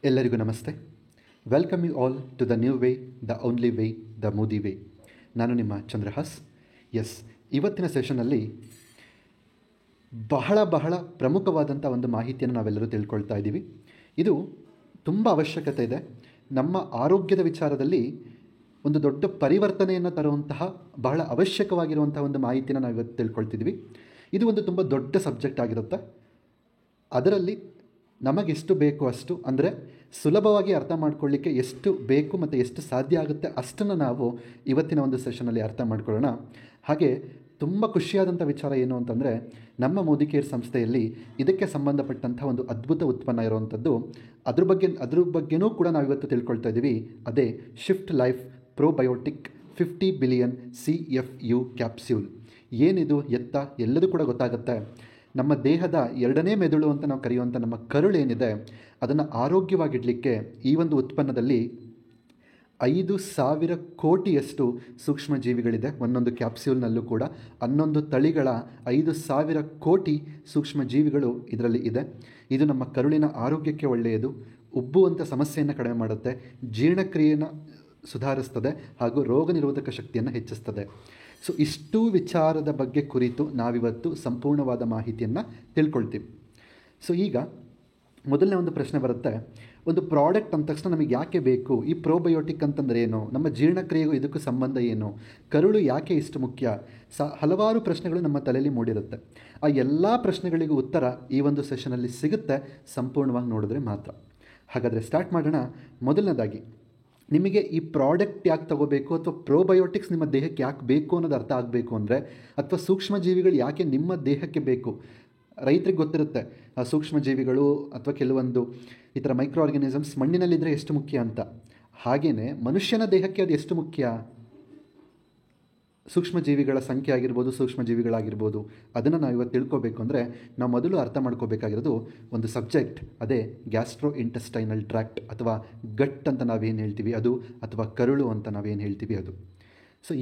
ಎಲ್ಲರಿಗೂ ನಮಸ್ತೆ. Welcome you all to the new way, the only way, the Modi way. ನಾನು ನಿಮ್ಮ ಚಂದ್ರಹಾಸ್. ಇವತ್ತಿನ ಸೆಷನ್ನಲ್ಲಿ ಬಹಳ ಪ್ರಮುಖವಾದಂಥ ಒಂದು ಮಾಹಿತಿಯನ್ನು ನಾವೆಲ್ಲರೂ ತಿಳ್ಕೊಳ್ತಾ ಇದ್ದೀವಿ. ಇದು ತುಂಬ ಅವಶ್ಯಕತೆ ಇದೆ. ನಮ್ಮ ಆರೋಗ್ಯದ ವಿಚಾರದಲ್ಲಿ ಒಂದು ದೊಡ್ಡ ಪರಿವರ್ತನೆಯನ್ನು ತರುವಂತಹ ಬಹಳ ಅವಶ್ಯಕವಾಗಿರುವಂಥ ಒಂದು ಮಾಹಿತಿಯನ್ನು ನಾವು ಇವತ್ತು ತಿಳ್ಕೊಳ್ತಿದ್ವಿ. ಇದು ಒಂದು ತುಂಬ ದೊಡ್ಡ ಸಬ್ಜೆಕ್ಟ್ ಆಗಿರುತ್ತೆ. ಅದರಲ್ಲಿ ನಮಗೆಷ್ಟು ಬೇಕು ಅಷ್ಟು, ಅಂದರೆ ಸುಲಭವಾಗಿ ಅರ್ಥ ಮಾಡ್ಕೊಳ್ಳಿಕ್ಕೆ ಎಷ್ಟು ಬೇಕು ಮತ್ತು ಎಷ್ಟು ಸಾಧ್ಯ ಆಗುತ್ತೆ ಅಷ್ಟನ್ನು ನಾವು ಇವತ್ತಿನ ಒಂದು ಸೆಷನಲ್ಲಿ ಅರ್ಥ ಮಾಡ್ಕೊಳ್ಳೋಣ. ಹಾಗೆ ತುಂಬ ಖುಷಿಯಾದಂಥ ವಿಚಾರ ಏನು ಅಂತಂದರೆ, ನಮ್ಮ ಮೋದಿ ಕೇರ್ ಸಂಸ್ಥೆಯಲ್ಲಿ ಇದಕ್ಕೆ ಸಂಬಂಧಪಟ್ಟಂಥ ಒಂದು ಅದ್ಭುತ ಉತ್ಪನ್ನ ಇರುವಂಥದ್ದು. ಅದ್ರ ಬಗ್ಗೆನೂ ಕೂಡ ನಾವು ಇವತ್ತು ತಿಳ್ಕೊಳ್ತಾ ಇದ್ದೀವಿ. ಅದೇ shift life probiotic 50 billion CFU capsule. ಏನಿದು ಎತ್ತ ಎಲ್ಲದೂ ಕೂಡ ಗೊತ್ತಾಗುತ್ತೆ. ನಮ್ಮ ದೇಹದ ಎರಡನೇ ಮೆದುಳು ಅಂತ ನಾವು ಕರೆಯುವಂಥ ನಮ್ಮ ಕರುಳು ಏನಿದೆ, ಅದನ್ನು ಆರೋಗ್ಯವಾಗಿಡಲಿಕ್ಕೆ ಈ ಒಂದು ಉತ್ಪನ್ನದಲ್ಲಿ 5,000 ಕೋಟಿಯಷ್ಟು ಸೂಕ್ಷ್ಮ ಜೀವಿಗಳಿದೆ. ಒಂದೊಂದು ಕ್ಯಾಪ್ಸ್ಯೂಲ್ನಲ್ಲೂ ಕೂಡ 11 ತಳಿಗಳ 5,000 ಕೋಟಿ ಸೂಕ್ಷ್ಮ ಜೀವಿಗಳು ಇದರಲ್ಲಿ ಇದೆ. ಇದು ನಮ್ಮ ಕರುಳಿನ ಆರೋಗ್ಯಕ್ಕೆ ಒಳ್ಳೆಯದು. ಉಬ್ಬುವಂಥ ಸಮಸ್ಯೆಯನ್ನು ಕಡಿಮೆ ಮಾಡುತ್ತೆ, ಜೀರ್ಣಕ್ರಿಯೆಯನ್ನು ಸುಧಾರಿಸ್ತದೆ ಹಾಗೂ ರೋಗ ನಿರೋಧಕ ಶಕ್ತಿಯನ್ನು ಹೆಚ್ಚಿಸ್ತದೆ. ಇಷ್ಟೂ ವಿಚಾರದ ಬಗ್ಗೆ ಕುರಿತು ನಾವಿವತ್ತು ಸಂಪೂರ್ಣವಾದ ಮಾಹಿತಿಯನ್ನು ತಿಳ್ಕೊಳ್ತೀವಿ. ಈಗ ಮೊದಲನೇ ಒಂದು ಪ್ರಶ್ನೆ ಬರುತ್ತೆ, ಒಂದು ಪ್ರಾಡಕ್ಟ್ ಅಂದ ತಕ್ಷಣ ನಮಗೆ ಯಾಕೆ ಬೇಕು? ಈ ಪ್ರೋಬಯೋಟಿಕ್ ಅಂತಂದರೆ ಏನು? ನಮ್ಮ ಜೀರ್ಣಕ್ರಿಯೆಗೂ ಇದಕ್ಕೂ ಸಂಬಂಧ ಏನು? ಕರುಳು ಯಾಕೆ ಇಷ್ಟು ಮುಖ್ಯ? ಹಲವಾರು ಪ್ರಶ್ನೆಗಳು ನಮ್ಮ ತಲೆಯಲ್ಲಿ ಮೂಡಿರುತ್ತೆ. ಆ ಎಲ್ಲ ಪ್ರಶ್ನೆಗಳಿಗೂ ಉತ್ತರ ಈ ಒಂದು ಸೆಷನಲ್ಲಿ ಸಿಗುತ್ತೆ, ಸಂಪೂರ್ಣವಾಗಿ ನೋಡಿದ್ರೆ ಮಾತ್ರ. ಹಾಗಾದರೆ ಸ್ಟಾರ್ಟ್ ಮಾಡೋಣ. ಮೊದಲನೇದಾಗಿ, ನಿಮಗೆ ಈ ಪ್ರಾಡಕ್ಟ್ ಯಾಕೆ ತಗೋಬೇಕು ಅಥವಾ ಪ್ರೋಬಯೋಟಿಕ್ಸ್ ನಿಮ್ಮ ದೇಹಕ್ಕೆ ಯಾಕೆ ಬೇಕು ಅನ್ನೋದು ಅರ್ಥ ಆಗಬೇಕು ಅಂದರೆ, ಅಥವಾ ಸೂಕ್ಷ್ಮ ಜೀವಿಗಳು ಯಾಕೆ ನಿಮ್ಮ ದೇಹಕ್ಕೆ ಬೇಕು? ರೈತರಿಗೆ ಗೊತ್ತಿರುತ್ತೆ ಆ ಸೂಕ್ಷ್ಮ ಜೀವಿಗಳು ಅಥವಾ ಕೆಲವೊಂದು ಈ ಥರ ಮೈಕ್ರೋ ಆರ್ಗ್ಯಾನಿಸಮ್ಸ್ ಮಣ್ಣಿನಲ್ಲಿದ್ದರೆ ಎಷ್ಟು ಮುಖ್ಯ ಅಂತ. ಹಾಗೆಯೇ ಮನುಷ್ಯನ ದೇಹಕ್ಕೆ ಅದು ಎಷ್ಟು ಮುಖ್ಯ? ಸೂಕ್ಷ್ಮ ಜೀವಿಗಳ ಸಂಖ್ಯೆ ಆಗಿರ್ಬೋದು, ಸೂಕ್ಷ್ಮ ಜೀವಿಗಳಾಗಿರ್ಬೋದು, ಅದನ್ನು ನಾವು ಇವತ್ತು ತಿಳ್ಕೊಬೇಕು ಅಂದರೆ ನಾವು ಮೊದಲು ಅರ್ಥ ಮಾಡ್ಕೋಬೇಕಾಗಿರೋದು ಒಂದು ಸಬ್ಜೆಕ್ಟ್. ಅದೇ ಗ್ಯಾಸ್ಟ್ರೋ ಇಂಟೆಸ್ಟೈನಲ್ ಟ್ರ್ಯಾಕ್ಟ್ ಅಥವಾ ಗಟ್ ಅಂತ ನಾವೇನು ಹೇಳ್ತೀವಿ ಅದು, ಅಥವಾ ಕರುಳು ಅಂತ ನಾವೇನು ಹೇಳ್ತೀವಿ ಅದು.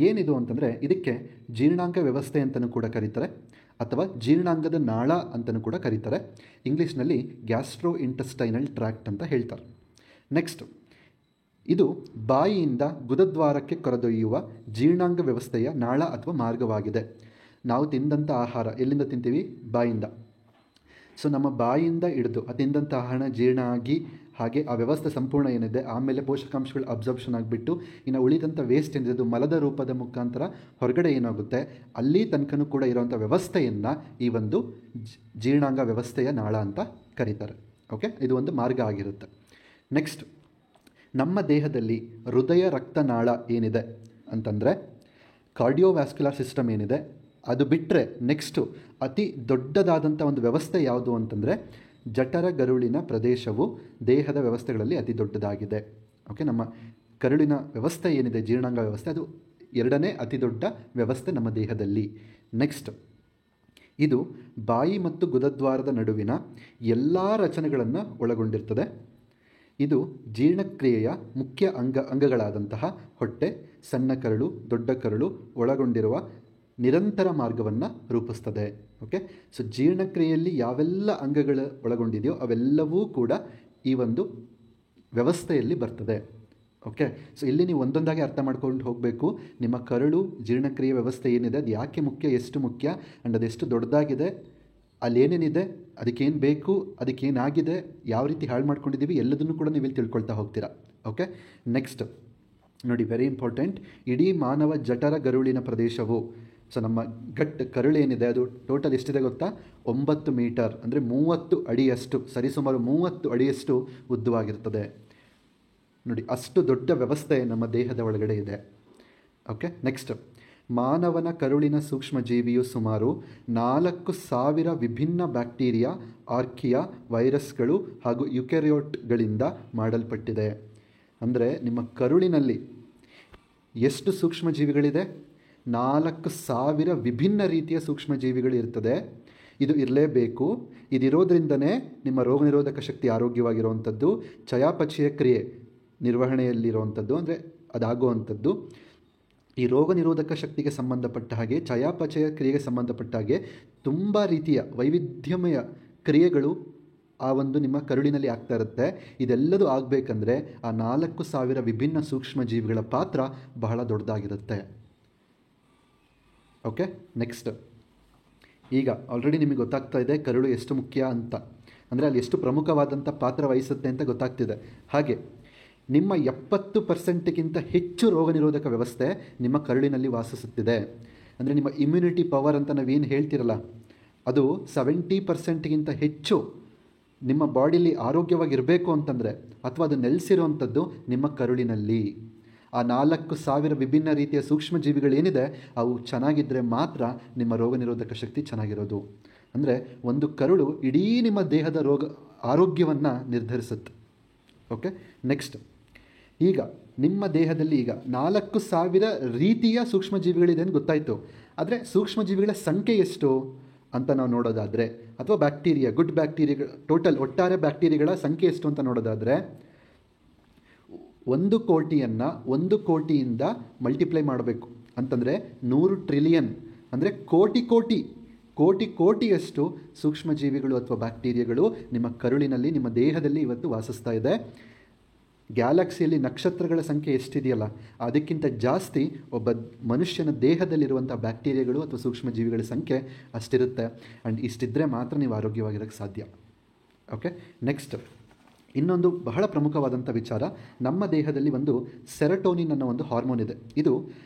ಏನಿದು ಅಂತಂದರೆ, ಇದಕ್ಕೆ ಜೀರ್ಣಾಂಗ ವ್ಯವಸ್ಥೆ ಅಂತಲೂ ಕೂಡ ಕರೀತಾರೆ, ಅಥವಾ ಜೀರ್ಣಾಂಗದ ನಾಳ ಅಂತಲೂ ಕೂಡ ಕರೀತಾರೆ. ಇಂಗ್ಲೀಷ್ನಲ್ಲಿ ಗ್ಯಾಸ್ಟ್ರೋ ಇಂಟೆಸ್ಟೈನಲ್ ಟ್ರ್ಯಾಕ್ಟ್ ಅಂತ ಹೇಳ್ತಾರೆ. ನೆಕ್ಸ್ಟು, ಇದು ಬಾಯಿಯಿಂದ ಗುದದ್ವಾರಕ್ಕೆ ಕರೆದೊಯ್ಯುವ ಜೀರ್ಣಾಂಗ ವ್ಯವಸ್ಥೆಯ ನಾಳ ಅಥವಾ ಮಾರ್ಗವಾಗಿದೆ. ನಾವು ತಿಂದಂಥ ಆಹಾರ ಎಲ್ಲಿಂದ ತಿಂತೀವಿ? ಬಾಯಿಂದ. ನಮ್ಮ ಬಾಯಿಯಿಂದ ಹಿಡಿದು ತಿಂದಂಥ ಆಹಾರ ಜೀರ್ಣ ಆಗಿ, ಹಾಗೆ ಆ ವ್ಯವಸ್ಥೆ ಸಂಪೂರ್ಣ ಏನಿದೆ, ಆಮೇಲೆ ಪೋಷಕಾಂಶಗಳು ಅಬ್ಸರ್ಪ್ಷನ್ ಆಗಿಬಿಟ್ಟು ಇನ್ನು ಉಳಿದಂಥ ವೇಸ್ಟ್ ಏನಿದೆ ಅದು ಮಲದ ರೂಪದ ಮುಖಾಂತರ ಹೊರಗಡೆ ಏನಾಗುತ್ತೆ, ಅಲ್ಲಿ ತನಕನೂ ಕೂಡ ಇರೋವಂಥ ವ್ಯವಸ್ಥೆಯನ್ನು ಈ ಒಂದು ಜೀರ್ಣಾಂಗ ವ್ಯವಸ್ಥೆಯ ನಾಳ ಅಂತ ಕರೀತಾರೆ. ಓಕೆ, ಇದು ಒಂದು ಮಾರ್ಗ ಆಗಿರುತ್ತೆ. ನೆಕ್ಸ್ಟ್, ನಮ್ಮ ದೇಹದಲ್ಲಿ ಹೃದಯ ರಕ್ತನಾಳ ಏನಿದೆ ಅಂತಂದರೆ, ಕಾರ್ಡಿಯೋವ್ಯಾಸ್ಕ್ಯುಲರ್ ಸಿಸ್ಟಮ್ ಏನಿದೆ ಅದು ಬಿಟ್ಟರೆ ನೆಕ್ಸ್ಟು ಅತಿ ದೊಡ್ಡದಾದಂಥ ಒಂದು ವ್ಯವಸ್ಥೆ ಯಾವುದು ಅಂತಂದರೆ, ಜಠರ ಗರುಳಿನ ಪ್ರದೇಶವು ದೇಹದ ವ್ಯವಸ್ಥೆಗಳಲ್ಲಿ ಅತಿ ದೊಡ್ಡದಾಗಿದೆ. ಓಕೆ, ನಮ್ಮ ಕರುಳಿನ ವ್ಯವಸ್ಥೆ ಏನಿದೆ, ಜೀರ್ಣಾಂಗ ವ್ಯವಸ್ಥೆ, ಅದು ಎರಡನೇ ಅತಿ ದೊಡ್ಡ ವ್ಯವಸ್ಥೆ ನಮ್ಮ ದೇಹದಲ್ಲಿ. ನೆಕ್ಸ್ಟ್, ಇದು ಬಾಯಿ ಮತ್ತು ಗುದದ್ವಾರದ ನಡುವಿನ ಎಲ್ಲ ರಚನೆಗಳನ್ನು ಒಳಗೊಂಡಿರ್ತದೆ. ಇದು ಜೀರ್ಣಕ್ರಿಯೆಯ ಮುಖ್ಯ ಅಂಗಗಳಾದಂತಹ ಹೊಟ್ಟೆ, ಸಣ್ಣ ಕರಳು, ದೊಡ್ಡ ಕರಳು ಒಳಗೊಂಡಿರುವ ನಿರಂತರ ಮಾರ್ಗವನ್ನು ರೂಪಿಸ್ತದೆ. ಓಕೆ, ಜೀರ್ಣಕ್ರಿಯೆಯಲ್ಲಿ ಯಾವೆಲ್ಲ ಅಂಗಗಳು ಒಳಗೊಂಡಿದೆಯೋ ಅವೆಲ್ಲವೂ ಕೂಡ ಈ ಒಂದು ವ್ಯವಸ್ಥೆಯಲ್ಲಿ ಬರ್ತದೆ. ಓಕೆ, ಇಲ್ಲಿ ನೀವು ಒಂದೊಂದಾಗಿ ಅರ್ಥ ಮಾಡ್ಕೊಂಡು ಹೋಗಬೇಕು. ನಿಮ್ಮ ಕರಳು ಜೀರ್ಣಕ್ರಿಯೆ ವ್ಯವಸ್ಥೆ ಏನಿದೆ ಅದು ಯಾಕೆ ಮುಖ್ಯ, ಎಷ್ಟು ಮುಖ್ಯ, ಆ್ಯಂಡ್ ಅದೆಷ್ಟು ದೊಡ್ಡದಾಗಿದೆ, ಅಲ್ಲೇನೇನಿದೆ, ಅದಕ್ಕೇನು ಬೇಕು, ಅದಕ್ಕೇನಾಗಿದೆ, ಯಾವ ರೀತಿ ಹಾಳು ಮಾಡ್ಕೊಂಡಿದ್ದೀವಿ, ಎಲ್ಲದನ್ನು ಕೂಡ ನೀವು ಇಲ್ಲಿ ತಿಳ್ಕೊಳ್ತಾ ಹೋಗ್ತೀರಾ. ಓಕೆ, ನೆಕ್ಸ್ಟ್ ನೋಡಿ, ವೆರಿ ಇಂಪಾರ್ಟೆಂಟ್. ಇಡೀ ಮಾನವ ಜಠರ ಗರುಳಿನ ಪ್ರದೇಶವು, ನಮ್ಮ ಕರುಳು ಏನಿದೆ ಅದು ಟೋಟಲ್ ಎಷ್ಟಿದೆ ಗೊತ್ತಾ? 9 ಮೀಟರ್, ಅಂದರೆ 30 ಅಡಿಯಷ್ಟು, ಸರಿಸುಮಾರು 30 ಅಡಿಯಷ್ಟು ಉದ್ದವಾಗಿರ್ತದೆ. ನೋಡಿ, ಅಷ್ಟು ದೊಡ್ಡ ವ್ಯವಸ್ಥೆ ನಮ್ಮ ದೇಹದ ಒಳಗಡೆ ಇದೆ. ಓಕೆ, ನೆಕ್ಸ್ಟ್, ಮಾನವನ ಕರುಳಿನ ಸೂಕ್ಷ್ಮ ಜೀವಿಯು ಸುಮಾರು 4,000 ವಿಭಿನ್ನ ಬ್ಯಾಕ್ಟೀರಿಯಾ, ಆರ್ಕಿಯಾ, ವೈರಸ್ಗಳು ಹಾಗೂ ಯುಕ್ಯಾರಿಯೋಟ್ಗಳಿಂದ ಮಾಡಲ್ಪಟ್ಟಿದೆ. ಅಂದರೆ ನಿಮ್ಮ ಕರುಳಿನಲ್ಲಿ ಎಷ್ಟು ಸೂಕ್ಷ್ಮ ಜೀವಿಗಳಿದೆ? 4,000 ವಿಭಿನ್ನ ರೀತಿಯ ಸೂಕ್ಷ್ಮ ಜೀವಿಗಳು ಇರ್ತದೆ. ಇದು ಇರಲೇಬೇಕು. ಇದಿರೋದ್ರಿಂದನೇ ನಿಮ್ಮ ರೋಗ ನಿರೋಧಕ ಶಕ್ತಿ ಆರೋಗ್ಯವಾಗಿರುವಂಥದ್ದು, ಚಯಾಪಚಯ ಕ್ರಿಯೆ ನಿರ್ವಹಣೆಯಲ್ಲಿರುವಂಥದ್ದು, ಅಂದರೆ ಅದಾಗುವಂಥದ್ದು. ಈ ರೋಗ ನಿರೋಧಕ ಶಕ್ತಿಗೆ ಸಂಬಂಧಪಟ್ಟ ಹಾಗೆ, ಚಯಾಪಚಯ ಕ್ರಿಯೆಗೆ ಸಂಬಂಧಪಟ್ಟ ಹಾಗೆ ತುಂಬ ರೀತಿಯ ವೈವಿಧ್ಯಮಯ ಕ್ರಿಯೆಗಳು ಆ ಒಂದು ನಿಮ್ಮ ಕರುಳಿನಲ್ಲಿ ಆಗ್ತಾ ಇರುತ್ತೆ. ಇದೆಲ್ಲದೂ ಆಗಬೇಕಂದ್ರೆ ಆ 4,000 ವಿಭಿನ್ನ ಸೂಕ್ಷ್ಮ ಜೀವಿಗಳ ಪಾತ್ರ ಬಹಳ ದೊಡ್ಡದಾಗಿರುತ್ತೆ. Okay, next. ಈಗ ಆಲ್ರೆಡಿ ನಿಮಗೆ ಗೊತ್ತಾಗ್ತಾ ಇದೆ ಕರುಳು ಎಷ್ಟು ಮುಖ್ಯ ಅಂತ, ಅಂದರೆ ಅಲ್ಲಿ ಎಷ್ಟು ಪ್ರಮುಖವಾದಂಥ ಪಾತ್ರ ವಹಿಸುತ್ತೆ ಅಂತ ಗೊತ್ತಾಗ್ತಿದೆ. ಹಾಗೆ ನಿಮ್ಮ 70%ಗಿಂತ ಹೆಚ್ಚು ರೋಗ ನಿರೋಧಕ ವ್ಯವಸ್ಥೆ ನಿಮ್ಮ ಕರುಳಿನಲ್ಲಿ ವಾಸಿಸುತ್ತಿದೆ. ಅಂದರೆ ನಿಮ್ಮ ಇಮ್ಯುನಿಟಿ ಪವರ್ ಅಂತ ನಾವೇನು ಹೇಳ್ತಿರಲ್ಲ, ಅದು 70%ಗಿಂತ ಹೆಚ್ಚು ನಿಮ್ಮ ಬಾಡಿಲಿ ಆರೋಗ್ಯವಾಗಿರಬೇಕು ಅಂತಂದರೆ, ಅಥವಾ ಅದು ನೆಲೆಸಿರುವಂಥದ್ದು ನಿಮ್ಮ ಕರುಳಿನಲ್ಲಿ. ಆ 4,000 ವಿಭಿನ್ನ ರೀತಿಯ ಸೂಕ್ಷ್ಮ ಜೀವಿಗಳೇನಿದೆ ಅವು ಚೆನ್ನಾಗಿದ್ದರೆ ಮಾತ್ರ ನಿಮ್ಮ ರೋಗ ನಿರೋಧಕ ಶಕ್ತಿ ಚೆನ್ನಾಗಿರೋದು. ಅಂದರೆ ಒಂದು ಕರುಳು ಇಡೀ ನಿಮ್ಮ ದೇಹದ ಆರೋಗ್ಯವನ್ನು ನಿರ್ಧರಿಸುತ್ತೆ. Okay, next. ಈಗ ನಿಮ್ಮ ದೇಹದಲ್ಲಿ ಈಗ 4,000 ರೀತಿಯ ಸೂಕ್ಷ್ಮಜೀವಿಗಳಿದೆ ಅಂತ ಗೊತ್ತಾಯಿತು. ಆದರೆ ಸೂಕ್ಷ್ಮಜೀವಿಗಳ ಸಂಖ್ಯೆ ಎಷ್ಟು ಅಂತ ನಾವು ನೋಡೋದಾದರೆ, ಅಥವಾ ಬ್ಯಾಕ್ಟೀರಿಯಾ, ಗುಡ್ ಬ್ಯಾಕ್ಟೀರಿಯಾಗಳ ಒಟ್ಟಾರೆ ಬ್ಯಾಕ್ಟೀರಿಯಾಗಳ ಸಂಖ್ಯೆ ಎಷ್ಟು ಅಂತ ನೋಡೋದಾದರೆ, 1 ಕೋಟಿಯನ್ನು 1 ಕೋಟಿಯಿಂದ ಮಲ್ಟಿಪ್ಲೈ ಮಾಡಬೇಕು ಅಂತಂದರೆ 100 ಟ್ರಿಲಿಯನ್, ಅಂದರೆ ಕೋಟಿಯಷ್ಟು ಸೂಕ್ಷ್ಮಜೀವಿಗಳು ಅಥವಾ ಬ್ಯಾಕ್ಟೀರಿಯಾಗಳು ನಿಮ್ಮ ಕರುಳಿನಲ್ಲಿ, ನಿಮ್ಮ ದೇಹದಲ್ಲಿ ಇವತ್ತು ವಾಸಿಸ್ತಾ ಇದೆ. ಗ್ಯಾಲಕ್ಸಿಯಲ್ಲಿ ನಕ್ಷತ್ರಗಳ ಸಂಖ್ಯೆ ಎಷ್ಟಿದೆಯಲ್ಲ ಅದಕ್ಕಿಂತ ಜಾಸ್ತಿ ಒಬ್ಬ ಮನುಷ್ಯನ ದೇಹದಲ್ಲಿರುವಂಥ ಬ್ಯಾಕ್ಟೀರಿಯಾಗಳು ಅಥವಾ ಸೂಕ್ಷ್ಮಜೀವಿಗಳ ಸಂಖ್ಯೆ ಅಷ್ಟಿರುತ್ತೆ. ಆ್ಯಂಡ್ ಇಷ್ಟಿದ್ದರೆ ಮಾತ್ರ ನೀವು ಆರೋಗ್ಯವಾಗಿರೋಕ್ಕೆ ಸಾಧ್ಯ. Okay, next. ಇನ್ನೊಂದು ಬಹಳ ಪ್ರಮುಖವಾದಂಥ ವಿಚಾರ, ನಮ್ಮ ದೇಹದಲ್ಲಿ ಒಂದು ಸೆರೋಟೋನಿನ್ ಅನ್ನೋ ಒಂದು ಹಾರ್ಮೋನ್ ಇದೆ. ಇದು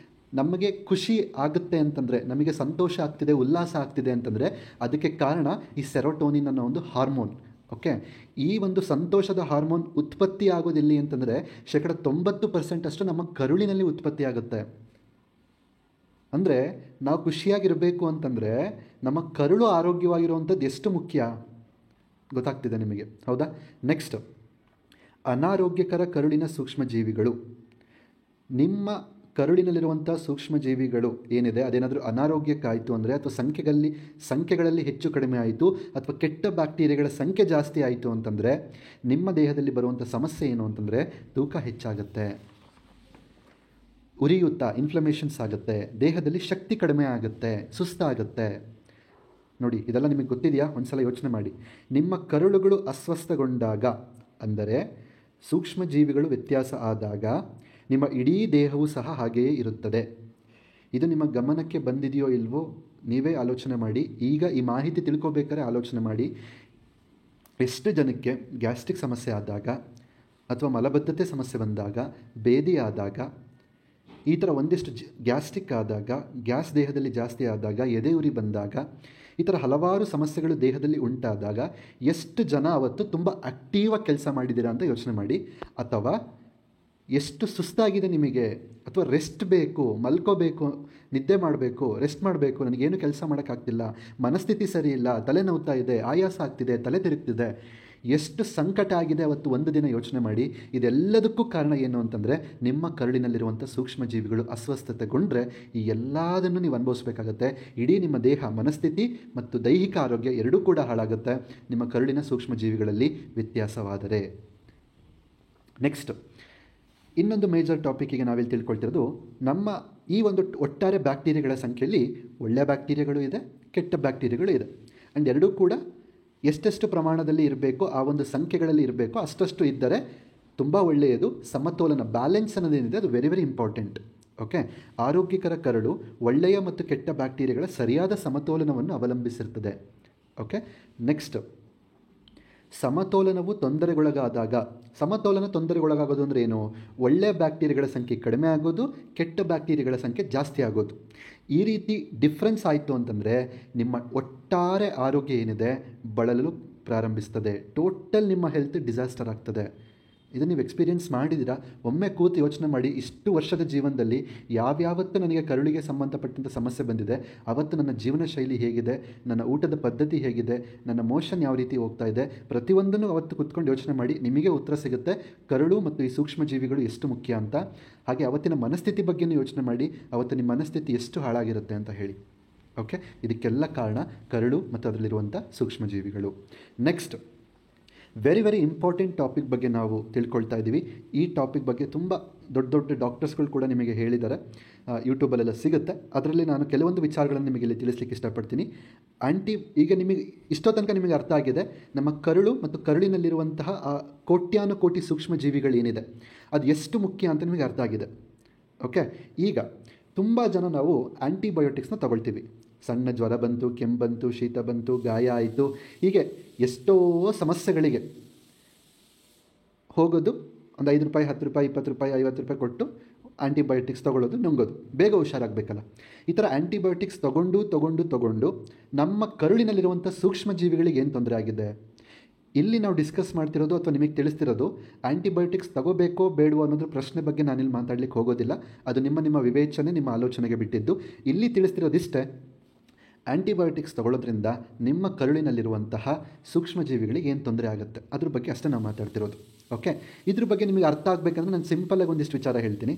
ನಮಗೆ ಖುಷಿ ಆಗುತ್ತೆ ಅಂತಂದರೆ, ನಮಗೆ ಸಂತೋಷ ಆಗ್ತಿದೆ, ಉಲ್ಲಾಸ ಆಗ್ತಿದೆ ಅಂತಂದರೆ ಅದಕ್ಕೆ ಕಾರಣ ಈ ಸೆರೋಟೋನಿನ್ ಅನ್ನೋ ಒಂದು ಹಾರ್ಮೋನ್. ಓಕೆ, ಈ ಒಂದು ಸಂತೋಷದ ಹಾರ್ಮೋನ್ ಉತ್ಪತ್ತಿ ಆಗೋದಿಲ್ಲ ಅಂತಂದರೆ 90% ಅಷ್ಟು ನಮ್ಮ ಕರುಳಿನಲ್ಲಿ ಉತ್ಪತ್ತಿ ಆಗುತ್ತೆ. ಅಂದರೆ ನಾವು ಖುಷಿಯಾಗಿರಬೇಕು ಅಂತಂದರೆ ನಮ್ಮ ಕರುಳು ಆರೋಗ್ಯವಾಗಿರುವಂಥದ್ದು ಎಷ್ಟು ಮುಖ್ಯ ಗೊತ್ತಾಗ್ತಿದೆ ನಿಮಗೆ, ಹೌದಾ? ನೆಕ್ಸ್ಟ್, ಅನಾರೋಗ್ಯಕರ ಕರುಳಿನ ಸೂಕ್ಷ್ಮಜೀವಿಗಳು. ನಿಮ್ಮ ಕರುಳಿನಲ್ಲಿರುವಂಥ ಸೂಕ್ಷ್ಮಜೀವಿಗಳು ಏನಿದೆ ಅದೇನಾದರೂ ಅನಾರೋಗ್ಯಕ್ಕಾಯಿತು ಅಂದರೆ, ಅಥವಾ ಸಂಖ್ಯೆಗಳಲ್ಲಿ ಹೆಚ್ಚು ಕಡಿಮೆ ಆಯಿತು, ಅಥವಾ ಕೆಟ್ಟ ಬ್ಯಾಕ್ಟೀರಿಯಾಗಳ ಸಂಖ್ಯೆ ಜಾಸ್ತಿ ಆಯಿತು ಅಂತಂದರೆ ನಿಮ್ಮ ದೇಹದಲ್ಲಿ ಬರುವಂಥ ಸಮಸ್ಯೆ ಏನು ಅಂತಂದರೆ ತೂಕ ಹೆಚ್ಚಾಗುತ್ತೆ, ಉರಿಯುತ್ತಾ ಇನ್ಫ್ಲಮೇಷನ್ಸ್ ಆಗುತ್ತೆ, ದೇಹದಲ್ಲಿ ಶಕ್ತಿ ಕಡಿಮೆ ಆಗುತ್ತೆ, ಸುಸ್ತಾಗುತ್ತೆ. ನೋಡಿ, ಇದೆಲ್ಲ ನಿಮಗೆ ಗೊತ್ತಿದೆಯಾ? ಒಂದ್ಸಲ ಯೋಚನೆ ಮಾಡಿ. ನಿಮ್ಮ ಕರುಳುಗಳು ಅಸ್ವಸ್ಥಗೊಂಡಾಗ, ಅಂದರೆ ಸೂಕ್ಷ್ಮಜೀವಿಗಳು ವ್ಯತ್ಯಾಸ ಆದಾಗ ನಿಮ್ಮ ಇಡೀ ದೇಹವೂ ಸಹ ಹಾಗೆಯೇ ಇರುತ್ತದೆ. ಇದು ನಿಮ್ಮ ಗಮನಕ್ಕೆ ಬಂದಿದೆಯೋ ಇಲ್ವೋ ನೀವೇ ಆಲೋಚನೆ ಮಾಡಿ. ಈಗ ಈ ಮಾಹಿತಿ ತಿಳ್ಕೊಬೇಕಾದ್ರೆ ಆಲೋಚನೆ ಮಾಡಿ, ಎಷ್ಟು ಜನಕ್ಕೆ ಗ್ಯಾಸ್ಟ್ರಿಕ್ ಸಮಸ್ಯೆ ಆದಾಗ, ಅಥವಾ ಮಲಬದ್ಧತೆ ಸಮಸ್ಯೆ ಬಂದಾಗ, ಬೇದಿ ಆದಾಗ, ಈ ಥರ ಒಂದಿಷ್ಟು ಗ್ಯಾಸ್ಟ್ರಿಕ್ ಆದಾಗ, ಗ್ಯಾಸ್ ದೇಹದಲ್ಲಿ ಜಾಸ್ತಿ ಆದಾಗ, ಎದೆ ಉರಿ ಬಂದಾಗ, ಈ ಥರ ಹಲವಾರು ಸಮಸ್ಯೆಗಳು ದೇಹದಲ್ಲಿ ಉಂಟಾದಾಗ ಎಷ್ಟು ಜನ ಅವತ್ತು ತುಂಬ ಆ್ಯಕ್ಟಿವಾಗಿ ಕೆಲಸ ಮಾಡಿದ್ದೀರಾ ಅಂತ ಯೋಚನೆ ಮಾಡಿ. ಅಥವಾ ಎಷ್ಟು ಸುಸ್ತಾಗಿದೆ ನಿಮಗೆ, ಅಥವಾ ರೆಸ್ಟ್ ಬೇಕು, ಮಲ್ಕೋಬೇಕು, ನಿದ್ದೆ ಮಾಡಬೇಕು, ರೆಸ್ಟ್ ಮಾಡಬೇಕು, ನನಗೇನು ಕೆಲಸ ಮಾಡೋಕ್ಕಾಗ್ತಿಲ್ಲ, ಮನಸ್ಥಿತಿ ಸರಿ ಇಲ್ಲ, ತಲೆ ನೋವ್ತಾ ಇದೆ, ಆಯಾಸ ಆಗ್ತಿದೆ, ತಲೆ ತಿರುಗ್ತಿದೆ, ಎಷ್ಟು ಸಂಕಟ ಆಗಿದೆ ಅವತ್ತು ಒಂದು ದಿನ ಯೋಚನೆ ಮಾಡಿ. ಇದೆಲ್ಲದಕ್ಕೂ ಕಾರಣ ಏನು ಅಂತಂದರೆ ನಿಮ್ಮ ಕರುಳಿನಲ್ಲಿರುವಂಥ ಸೂಕ್ಷ್ಮಜೀವಿಗಳು ಅಸ್ವಸ್ಥತೆಗೊಂಡ್ರೆ ಈ ಎಲ್ಲದನ್ನು ನೀವು ಅನುಭವಿಸ್ಬೇಕಾಗತ್ತೆ. ಇಡೀ ನಿಮ್ಮ ದೇಹ, ಮನಸ್ಥಿತಿ ಮತ್ತು ದೈಹಿಕ ಆರೋಗ್ಯ ಎರಡೂ ಕೂಡ ಹಾಳಾಗುತ್ತೆ ನಿಮ್ಮ ಕರುಳಿನ ಸೂಕ್ಷ್ಮಜೀವಿಗಳಲ್ಲಿ ವ್ಯತ್ಯಾಸವಾದರೆ. ನೆಕ್ಸ್ಟ್, ಇನ್ನೊಂದು ಮೇಜರ್ ಟಾಪಿಕ್ಕಿಗೆ ನಾವಿಲ್ಲಿ ತಿಳ್ಕೊಳ್ತಿರೋದು, ನಮ್ಮ ಈ ಒಂದು ಒಟ್ಟಾರೆ ಬ್ಯಾಕ್ಟೀರಿಯಾಗಳ ಸಂಖ್ಯೆಯಲ್ಲಿ ಒಳ್ಳೆಯ ಬ್ಯಾಕ್ಟೀರಿಯಾಗಳು ಇದೆ, ಕೆಟ್ಟ ಬ್ಯಾಕ್ಟೀರಿಯಾಗಳು ಇದೆ. ಆ್ಯಂಡ್ ಎರಡೂ ಕೂಡ ಎಷ್ಟೆಷ್ಟು ಪ್ರಮಾಣದಲ್ಲಿ ಇರಬೇಕು, ಆ ಒಂದು ಸಂಖ್ಯೆಗಳಲ್ಲಿ ಇರಬೇಕು, ಅಷ್ಟಷ್ಟು ಇದ್ದರೆ ತುಂಬ ಒಳ್ಳೆಯದು. ಸಮತೋಲನ, ಬ್ಯಾಲೆನ್ಸ್ ಅನ್ನೋದೇನಿದೆ ಅದು ವೆರಿ ವೆರಿ ಇಂಪಾರ್ಟೆಂಟ್. ಓಕೆ, ಆರೋಗ್ಯಕರ ಕರುಳು ಒಳ್ಳೆಯ ಮತ್ತು ಕೆಟ್ಟ ಬ್ಯಾಕ್ಟೀರಿಯಾಗಳ ಸರಿಯಾದ ಸಮತೋಲನವನ್ನು ಅವಲಂಬಿಸಿರ್ತದೆ. ಓಕೆ, ನೆಕ್ಸ್ಟ್, ಸಮತೋಲನವು ತೊಂದರೆಗೊಳಗಾದಾಗ, ತೊಂದರೆಗೊಳಗಾಗೋದು ಅಂದರೆ ಏನು? ಒಳ್ಳೆಯ ಬ್ಯಾಕ್ಟೀರಿಯಾಗಳ ಸಂಖ್ಯೆ ಕಡಿಮೆ ಆಗೋದು, ಕೆಟ್ಟ ಬ್ಯಾಕ್ಟೀರಿಯಾಗಳ ಸಂಖ್ಯೆ ಜಾಸ್ತಿ ಆಗೋದು. ಈ ರೀತಿ ಡಿಫ್ರೆನ್ಸ್ ಆಯಿತು ಅಂತಂದರೆ ನಿಮ್ಮ ಒಟ್ಟಾರೆ ಆರೋಗ್ಯ ಏನಿದೆ ಬಳಲಲು ಪ್ರಾರಂಭಿಸ್ತದೆ. ಟೋಟಲ್ ನಿಮ್ಮ ಹೆಲ್ತ್ ಡಿಸಾಸ್ಟರ್ ಆಗ್ತದೆ. ಇದನ್ನು ನೀವು ಎಕ್ಸ್ಪೀರಿಯೆನ್ಸ್ ಮಾಡಿದ್ದೀರಾ? ಒಮ್ಮೆ ಕೂತು ಯೋಚನೆ ಮಾಡಿ, ಇಷ್ಟು ವರ್ಷದ ಜೀವನದಲ್ಲಿ ಯಾವ್ಯಾವತ್ತು ನನಗೆ ಕರುಳಿಗೆ ಸಂಬಂಧಪಟ್ಟಂಥ ಸಮಸ್ಯೆ ಬಂದಿದೆ, ಅವತ್ತು ನನ್ನ ಜೀವನ ಶೈಲಿ ಹೇಗಿದೆ, ನನ್ನ ಊಟದ ಪದ್ಧತಿ ಹೇಗಿದೆ, ನನ್ನ ಮೋಷನ್ ಯಾವ ರೀತಿ ಹೋಗ್ತಾ ಇದೆ, ಪ್ರತಿಯೊಂದನ್ನು ಅವತ್ತು ಕೂತ್ಕೊಂಡು ಯೋಚನೆ ಮಾಡಿ. ನಿಮಗೆ ಉತ್ತರ ಸಿಗುತ್ತೆ ಕರುಳು ಮತ್ತು ಈ ಸೂಕ್ಷ್ಮಜೀವಿಗಳು ಎಷ್ಟು ಮುಖ್ಯ ಅಂತ. ಹಾಗೆ ಅವತ್ತಿನ ಮನಸ್ಥಿತಿ ಬಗ್ಗೆಯೂ ಯೋಚನೆ ಮಾಡಿ, ಅವತ್ತು ನಿಮ್ಮ ಮನಸ್ಥಿತಿ ಎಷ್ಟು ಹಾಳಾಗಿರುತ್ತೆ ಅಂತ ಹೇಳಿ. ಓಕೆ, ಇದಕ್ಕೆಲ್ಲ ಕಾರಣ ಕರುಳು ಮತ್ತು ಅದರಲ್ಲಿರುವಂಥ ಸೂಕ್ಷ್ಮಜೀವಿಗಳು. Next, very very important topic ಬಗ್ಗೆ ನಾವು ತಿಳ್ಕೊಳ್ತಾ ಇದ್ದೀವಿ. ಈ ಟಾಪಿಕ್ ಬಗ್ಗೆ ತುಂಬ ದೊಡ್ಡ ದೊಡ್ಡ ಡಾಕ್ಟರ್ಸ್ಗಳು ಕೂಡ ನಿಮಗೆ ಹೇಳಿದ್ದಾರೆ, ಯೂಟ್ಯೂಬಲ್ಲೆಲ್ಲ ಸಿಗುತ್ತೆ. ಅದರಲ್ಲಿ ನಾನು ಕೆಲವೊಂದು ವಿಚಾರಗಳನ್ನು ನಿಮಗೆ ಇಲ್ಲಿ ತಿಳಿಸ್ಲಿಕ್ಕೆ ಇಷ್ಟಪಡ್ತೀನಿ. ಈಗ ನಿಮಗೆ ಇಷ್ಟೋ ತನಕ ನಿಮಗೆ ಅರ್ಥ ಆಗಿದೆ ನಮ್ಮ ಕರುಳು ಮತ್ತು ಕರುಳಿನಲ್ಲಿರುವಂತಹ ಆ ಕೋಟ್ಯಾನುಕೋಟಿ ಸೂಕ್ಷ್ಮ ಜೀವಿಗಳೇನಿದೆ ಅದು ಎಷ್ಟು ಮುಖ್ಯ ಅಂತ ನಿಮಗೆ ಅರ್ಥ ಆಗಿದೆ. ಓಕೆ, ಈಗ ತುಂಬ ಜನ ನಾವು ಆ್ಯಂಟಿಬಯೋಟಿಕ್ಸ್ನ ತಗೊಳ್ತೀವಿ. ಸಣ್ಣ ಜ್ವರ ಬಂತು, ಕೆಮ್ಮು ಬಂತು, ಶೀತ ಬಂತು, ಗಾಯ ಆಯಿತು, ಹೀಗೆ ಎಷ್ಟೋ ಸಮಸ್ಯೆಗಳಿಗೆ ಹೋಗೋದು, ಒಂದು 5 ರೂಪಾಯಿ, 10 ರೂಪಾಯಿ, 20 ರೂಪಾಯಿ, 50 ರೂಪಾಯಿ ಕೊಟ್ಟು ಆ್ಯಂಟಿಬಯೋಟಿಕ್ಸ್ ತೊಗೊಳ್ಳೋದು, ನುಂಗೋದು, ಬೇಗ ಹುಷಾರಾಗಬೇಕಲ್ಲ. ಈ ಥರ ಆ್ಯಂಟಿಬಯೋಟಿಕ್ಸ್ ತೊಗೊಂಡು ನಮ್ಮ ಕರುಳಿನಲ್ಲಿರುವಂಥ ಸೂಕ್ಷ್ಮ ಜೀವಿಗಳಿಗೆ ಏನು ತೊಂದರೆ ಆಗಿದೆ ಇಲ್ಲಿ ನಾವು ಡಿಸ್ಕಸ್ ಮಾಡ್ತಿರೋದು ಅಥವಾ ನಿಮಗೆ ತಿಳಿಸ್ತಿರೋದು. ಆ್ಯಂಟಿಬಯೋಟಿಕ್ಸ್ ತಗೋಬೇಕೋ ಬೇಡವೋ ಅನ್ನೋದ್ರ ಪ್ರಶ್ನೆ ಬಗ್ಗೆ ನಾನಿಲ್ಲಿ ಮಾತಾಡಲಿಕ್ಕೆ ಹೋಗೋದಿಲ್ಲ. ಅದು ನಿಮ್ಮ ವಿವೇಚನೆ, ನಿಮ್ಮ ಆಲೋಚನೆಗೆ ಬಿಟ್ಟಿದ್ದು. ಇಲ್ಲಿ ತಿಳಿಸ್ತಿರೋದಿಷ್ಟೇ, ಆ್ಯಂಟಿಬಯೋಟಿಕ್ಸ್ ತಗೊಳ್ಳೋದ್ರಿಂದ ನಿಮ್ಮ ಕರುಳಿನಲ್ಲಿರುವಂತಹ ಸೂಕ್ಷ್ಮ ಜೀವಿಗಳಿಗೆ ಏನು ತೊಂದರೆ ಆಗುತ್ತೆ ಅದ್ರ ಬಗ್ಗೆ ಅಷ್ಟೇ ನಾವು ಮಾತಾಡ್ತಿರೋದು. ಓಕೆ, ಇದ್ರ ಬಗ್ಗೆ ನಿಮಗೆ ಅರ್ಥ ಆಗಬೇಕಂದ್ರೆ ನಾನು ಸಿಂಪಲಾಗಿ ಒಂದಿಷ್ಟು ವಿಚಾರ ಹೇಳ್ತೀನಿ.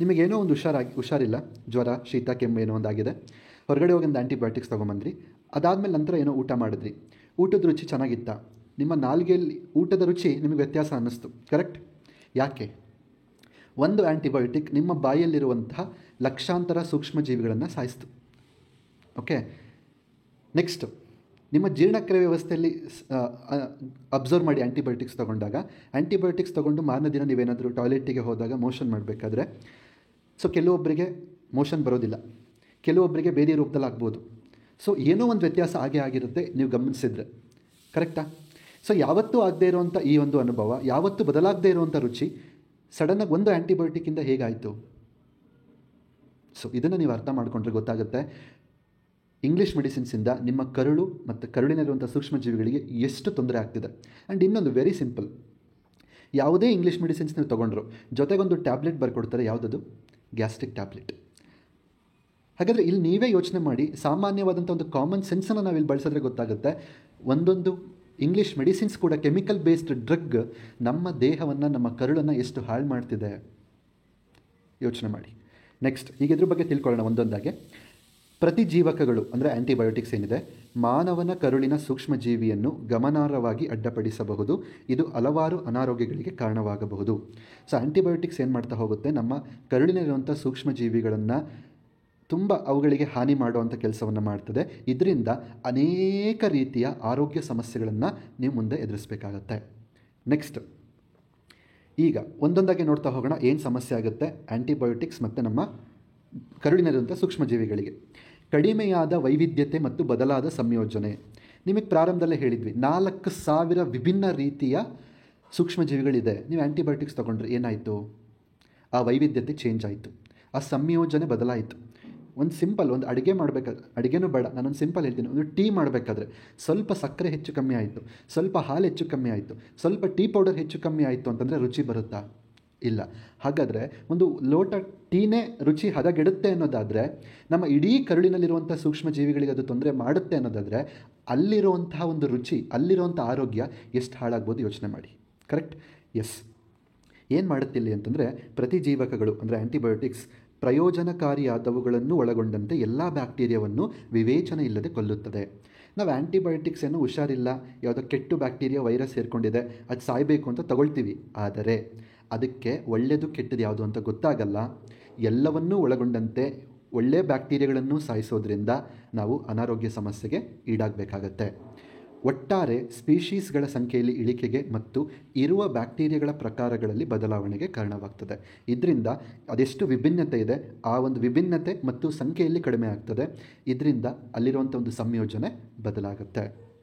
ನಿಮಗೇನೋ ಒಂದು ಹುಷಾರಿಲ್ಲ, ಜ್ವರ, ಶೀತ, ಕೆಮ್ಮು ಏನೋ ಒಂದಾಗಿದೆ, ಹೊರಗಡೆ ಹೋಗಿ ಒಂದು ಆ್ಯಂಟಿಬಯೋಟಿಕ್ಸ್ ತೊಗೊಂಬಂದ್ರಿ. ಅದಾದಮೇಲೆ ನಂತರ ಏನೋ ಊಟ ಮಾಡಿದ್ರಿ, ಊಟದ ರುಚಿ ಚೆನ್ನಾಗಿತ್ತ, ನಿಮ್ಮ ನಾಲಿಗೆಯಲ್ಲಿ ಊಟದ ರುಚಿ ನಿಮಗೆ ವ್ಯತ್ಯಾಸ ಅನ್ನಿಸ್ತು. ಕರೆಕ್ಟ್? ಯಾಕೆ? ಒಂದು ಆ್ಯಂಟಿಬಯೋಟಿಕ್ ನಿಮ್ಮ ಬಾಯಲ್ಲಿರುವಂತಹ ಲಕ್ಷಾಂತರ ಸೂಕ್ಷ್ಮ ಜೀವಿಗಳನ್ನು ಸಾಯಿಸ್ತು. ಓಕೆ, ನೆಕ್ಸ್ಟು ನಿಮ್ಮ ಜೀರ್ಣಕ್ರಿಯೆ ವ್ಯವಸ್ಥೆಯಲ್ಲಿ ಅಬ್ಸರ್ವ್ ಮಾಡಿ. ಆ್ಯಂಟಿಬಯೋಟಿಕ್ಸ್ ತೊಗೊಂಡು ಮಾರನೇ ದಿನ ನೀವೇನಾದರೂ ಟಾಯ್ಲೆಟಿಗೆ ಹೋದಾಗ ಮೋಷನ್ ಮಾಡಬೇಕಾದ್ರೆ, ಸೊ ಕೆಲವೊಬ್ಬರಿಗೆ ಮೋಷನ್ ಬರೋದಿಲ್ಲ, ಕೆಲವೊಬ್ಬರಿಗೆ ಬೇರೆ ರೂಪದಲ್ಲಿ ಆಗ್ಬೋದು. ಸೊ ಏನೋ ಒಂದು ವ್ಯತ್ಯಾಸ ಆಗಿರುತ್ತೆ ನೀವು ಗಮನಿಸಿದ್ರೆ. ಕರೆಕ್ಟಾ? ಸೊ ಯಾವತ್ತೂ ಆಗದೇ ಇರುವಂಥ ಈ ಒಂದು ಅನುಭವ, ಯಾವತ್ತೂ ಬದಲಾಗದೇ ಇರುವಂಥ ರುಚಿ ಸಡನ್ನಾಗಿ ಒಂದು ಆ್ಯಂಟಿಬಯೋಟಿಕ್ಕಿಂದ ಹೇಗಾಯಿತು? ಸೊ ಇದನ್ನು ನೀವು ಅರ್ಥ ಮಾಡಿಕೊಂಡ್ರೆ ಗೊತ್ತಾಗುತ್ತೆ ಇಂಗ್ಲೀಷ್ ಮೆಡಿಸಿನ್ಸಿಂದ ನಿಮ್ಮ ಕರುಳು ಮತ್ತು ಕರುಳಿನಲ್ಲಿರುವಂಥ ಸೂಕ್ಷ್ಮ ಜೀವಿಗಳಿಗೆ ಎಷ್ಟು ತೊಂದರೆ ಆಗ್ತಿದೆ. ಆ್ಯಂಡ್ ಇನ್ನೊಂದು ವೆರಿ ಸಿಂಪಲ್, ಯಾವುದೇ ಇಂಗ್ಲೀಷ್ ಮೆಡಿಸಿನ್ಸ್ ನೀವು ತೊಗೊಂಡ್ರು ಜೊತೆಗೊಂದು ಟ್ಯಾಬ್ಲೆಟ್ ಬರ್ಕೊಡ್ತಾರೆ. ಯಾವುದದು? Gastric tablet. ಹಾಗಾದರೆ ಇಲ್ಲಿ ನೀವೇ ಯೋಚನೆ ಮಾಡಿ, ಸಾಮಾನ್ಯವಾದಂಥ ಒಂದು ಕಾಮನ್ ಸೆನ್ಸನ್ನು ನಾವಿಲ್ಲಿ ಬಳಸಿದ್ರೆ ಗೊತ್ತಾಗುತ್ತೆ, ಒಂದೊಂದು ಇಂಗ್ಲೀಷ್ ಮೆಡಿಸಿನ್ಸ್ ಕೂಡ ಕೆಮಿಕಲ್ ಬೇಸ್ಡ್ ಡ್ರಗ್ ನಮ್ಮ ದೇಹವನ್ನು, ನಮ್ಮ ಕರುಳನ್ನು ಎಷ್ಟು ಹಾಳು ಮಾಡ್ತಿದೆ ಯೋಚನೆ ಮಾಡಿ. ನೆಕ್ಸ್ಟ್, ಈಗ ಇದ್ರ ಬಗ್ಗೆ ತಿಳ್ಕೊಳ್ಳೋಣ ಒಂದೊಂದಾಗೆ. ಪ್ರತಿಜೀವಕಗಳು ಅಂದರೆ ಆ್ಯಂಟಿಬಯೋಟಿಕ್ಸ್ ಏನಿದೆ, ಮಾನವನ ಕರುಳಿನ ಸೂಕ್ಷ್ಮಜೀವಿಯನ್ನು ಗಮನಾರ್ಹವಾಗಿ ಅಡ್ಡಪಡಿಸಬಹುದು. ಇದು ಹಲವಾರು ಅನಾರೋಗ್ಯಗಳಿಗೆ ಕಾರಣವಾಗಬಹುದು. ಸೊ ಆ್ಯಂಟಿಬಯೋಟಿಕ್ಸ್ ಏನು ಮಾಡ್ತಾ ಹೋಗುತ್ತೆ, ನಮ್ಮ ಕರುಳಿನಲ್ಲಿರುವಂಥ ಸೂಕ್ಷ್ಮಜೀವಿಗಳನ್ನು ತುಂಬ ಅವುಗಳಿಗೆ ಹಾನಿ ಮಾಡುವಂಥ ಕೆಲಸವನ್ನು ಮಾಡ್ತದೆ. ಇದರಿಂದ ಅನೇಕ ರೀತಿಯ ಆರೋಗ್ಯ ಸಮಸ್ಯೆಗಳನ್ನು ನೀವು ಮುಂದೆ ಎದುರಿಸಬೇಕಾಗತ್ತೆ. ನೆಕ್ಸ್ಟ್, ಈಗ ಒಂದೊಂದಾಗಿ ನೋಡ್ತಾ ಹೋಗೋಣ ಏನು ಸಮಸ್ಯೆ ಆಗುತ್ತೆ ಆ್ಯಂಟಿಬಯೋಟಿಕ್ಸ್ ಮತ್ತು ನಮ್ಮ ಕರುಳಿನಲ್ಲಿರುವಂಥ ಸೂಕ್ಷ್ಮಜೀವಿಗಳಿಗೆ. ಕಡಿಮೆಯಾದ ವೈವಿಧ್ಯತೆ ಮತ್ತು ಬದಲಾದ ಸಂಯೋಜನೆ. ನಿಮಗೆ ಪ್ರಾರಂಭದಲ್ಲೇ ಹೇಳಿದ್ವಿ 4000 ವಿಭಿನ್ನ ರೀತಿಯ ಸೂಕ್ಷ್ಮಜೀವಿಗಳಿದೆ. ನೀವು ಆ್ಯಂಟಿಬಯೋಟಿಕ್ಸ್ ತೊಗೊಂಡ್ರೆ ಏನಾಯಿತು? ಆ ವೈವಿಧ್ಯತೆ ಚೇಂಜ್ ಆಯಿತು, ಆ ಸಂಯೋಜನೆ ಬದಲಾಯಿತು. ಒಂದು ಸಿಂಪಲ್, ಒಂದು ಅಡುಗೆ ಮಾಡಬೇಕಾದ್ರೆ, ಅಡುಗೆನೂ ಬೇಡ, ನಾನೊಂದು ಸಿಂಪಲ್ ಹೇಳ್ತೀನಿ, ಒಂದು ಟೀ ಮಾಡಬೇಕಾದ್ರೆ ಸ್ವಲ್ಪ ಸಕ್ಕರೆ ಹೆಚ್ಚು ಕಮ್ಮಿ ಆಯಿತು, ಸ್ವಲ್ಪ ಹಾಲು ಹೆಚ್ಚು ಕಮ್ಮಿ ಆಯಿತು, ಸ್ವಲ್ಪ ಟೀ ಪೌಡರ್ ಹೆಚ್ಚು ಕಮ್ಮಿ ಆಯಿತು ಅಂತಂದರೆ ರುಚಿ ಬರುತ್ತಾ? ಇಲ್ಲ. ಹಾಗಾದರೆ ಒಂದು ಲೋಟ ಟೀನೇ ರುಚಿ ಹದಗೆಡುತ್ತೆ ಅನ್ನೋದಾದರೆ, ನಮ್ಮ ಇಡೀ ಕರುಳಿನಲ್ಲಿರುವಂಥ ಸೂಕ್ಷ್ಮಜೀವಿಗಳಿಗೆ ಅದು ತೊಂದರೆ ಮಾಡುತ್ತೆ ಅನ್ನೋದಾದರೆ, ಅಲ್ಲಿರುವಂತಹ ಒಂದು ರುಚಿ, ಅಲ್ಲಿರುವಂಥ ಆರೋಗ್ಯ ಎಷ್ಟು ಹಾಳಾಗ್ಬೋದು ಯೋಚನೆ ಮಾಡಿ. ಕರೆಕ್ಟ್? ಎಸ್. ಏನು ಮಾಡುತ್ತಿಲ್ಲ ಅಂತಂದರೆ, ಪ್ರತಿಜೀವಕಗಳು ಅಂದರೆ ಆ್ಯಂಟಿಬಯೋಟಿಕ್ಸ್ ಪ್ರಯೋಜನಕಾರಿಯಾದವುಗಳನ್ನು ಒಳಗೊಂಡಂತೆ ಎಲ್ಲ ಬ್ಯಾಕ್ಟೀರಿಯಾವನ್ನು ವಿವೇಚನೆ ಇಲ್ಲದೆ ಕೊಲ್ಲುತ್ತದೆ. ನಾವು ಆ್ಯಂಟಿಬಯೋಟಿಕ್ಸ್ ಏನು ಹುಷಾರಿಲ್ಲ, ಯಾವುದೋ ಕೆಟ್ಟು ಬ್ಯಾಕ್ಟೀರಿಯಾ ವೈರಸ್ ಸೇರಿಕೊಂಡಿದೆ, ಅದು ಸಾಯಬೇಕು ಅಂತ ತಗೊಳ್ತೀವಿ. ಆದರೆ ಅದಕ್ಕೆ ಒಳ್ಳೆಯದು ಕೆಟ್ಟದ್ದು ಯಾವುದು ಅಂತ ಗೊತ್ತಾಗಲ್ಲ. ಎಲ್ಲವನ್ನೂ ಒಳಗೊಂಡಂತೆ ಒಳ್ಳೆಯ ಬ್ಯಾಕ್ಟೀರಿಯಾಗಳನ್ನು ಸಾಯಿಸೋದ್ರಿಂದ ನಾವು ಅನಾರೋಗ್ಯ ಸಮಸ್ಯೆಗೆ ಈಡಾಗಬೇಕಾಗತ್ತೆ. ಒಟ್ಟಾರೆ ಸ್ಪೀಷೀಸ್ಗಳ ಸಂಖ್ಯೆಯಲ್ಲಿ ಇಳಿಕೆಗೆ ಮತ್ತು ಇರುವ ಬ್ಯಾಕ್ಟೀರಿಯಾಗಳ ಪ್ರಕಾರಗಳಲ್ಲಿ ಬದಲಾವಣೆಗೆ ಕಾರಣವಾಗ್ತದೆ. ಇದರಿಂದ ಅದೆಷ್ಟು ವಿಭಿನ್ನತೆ ಇದೆ, ಆ ಒಂದು ವಿಭಿನ್ನತೆ ಮತ್ತು ಸಂಖ್ಯೆಯಲ್ಲಿ ಕಡಿಮೆ ಆಗ್ತದೆ. ಇದರಿಂದ ಅಲ್ಲಿರುವಂಥ ಒಂದು ಸಂಯೋಜನೆ ಬದಲಾಗುತ್ತೆ,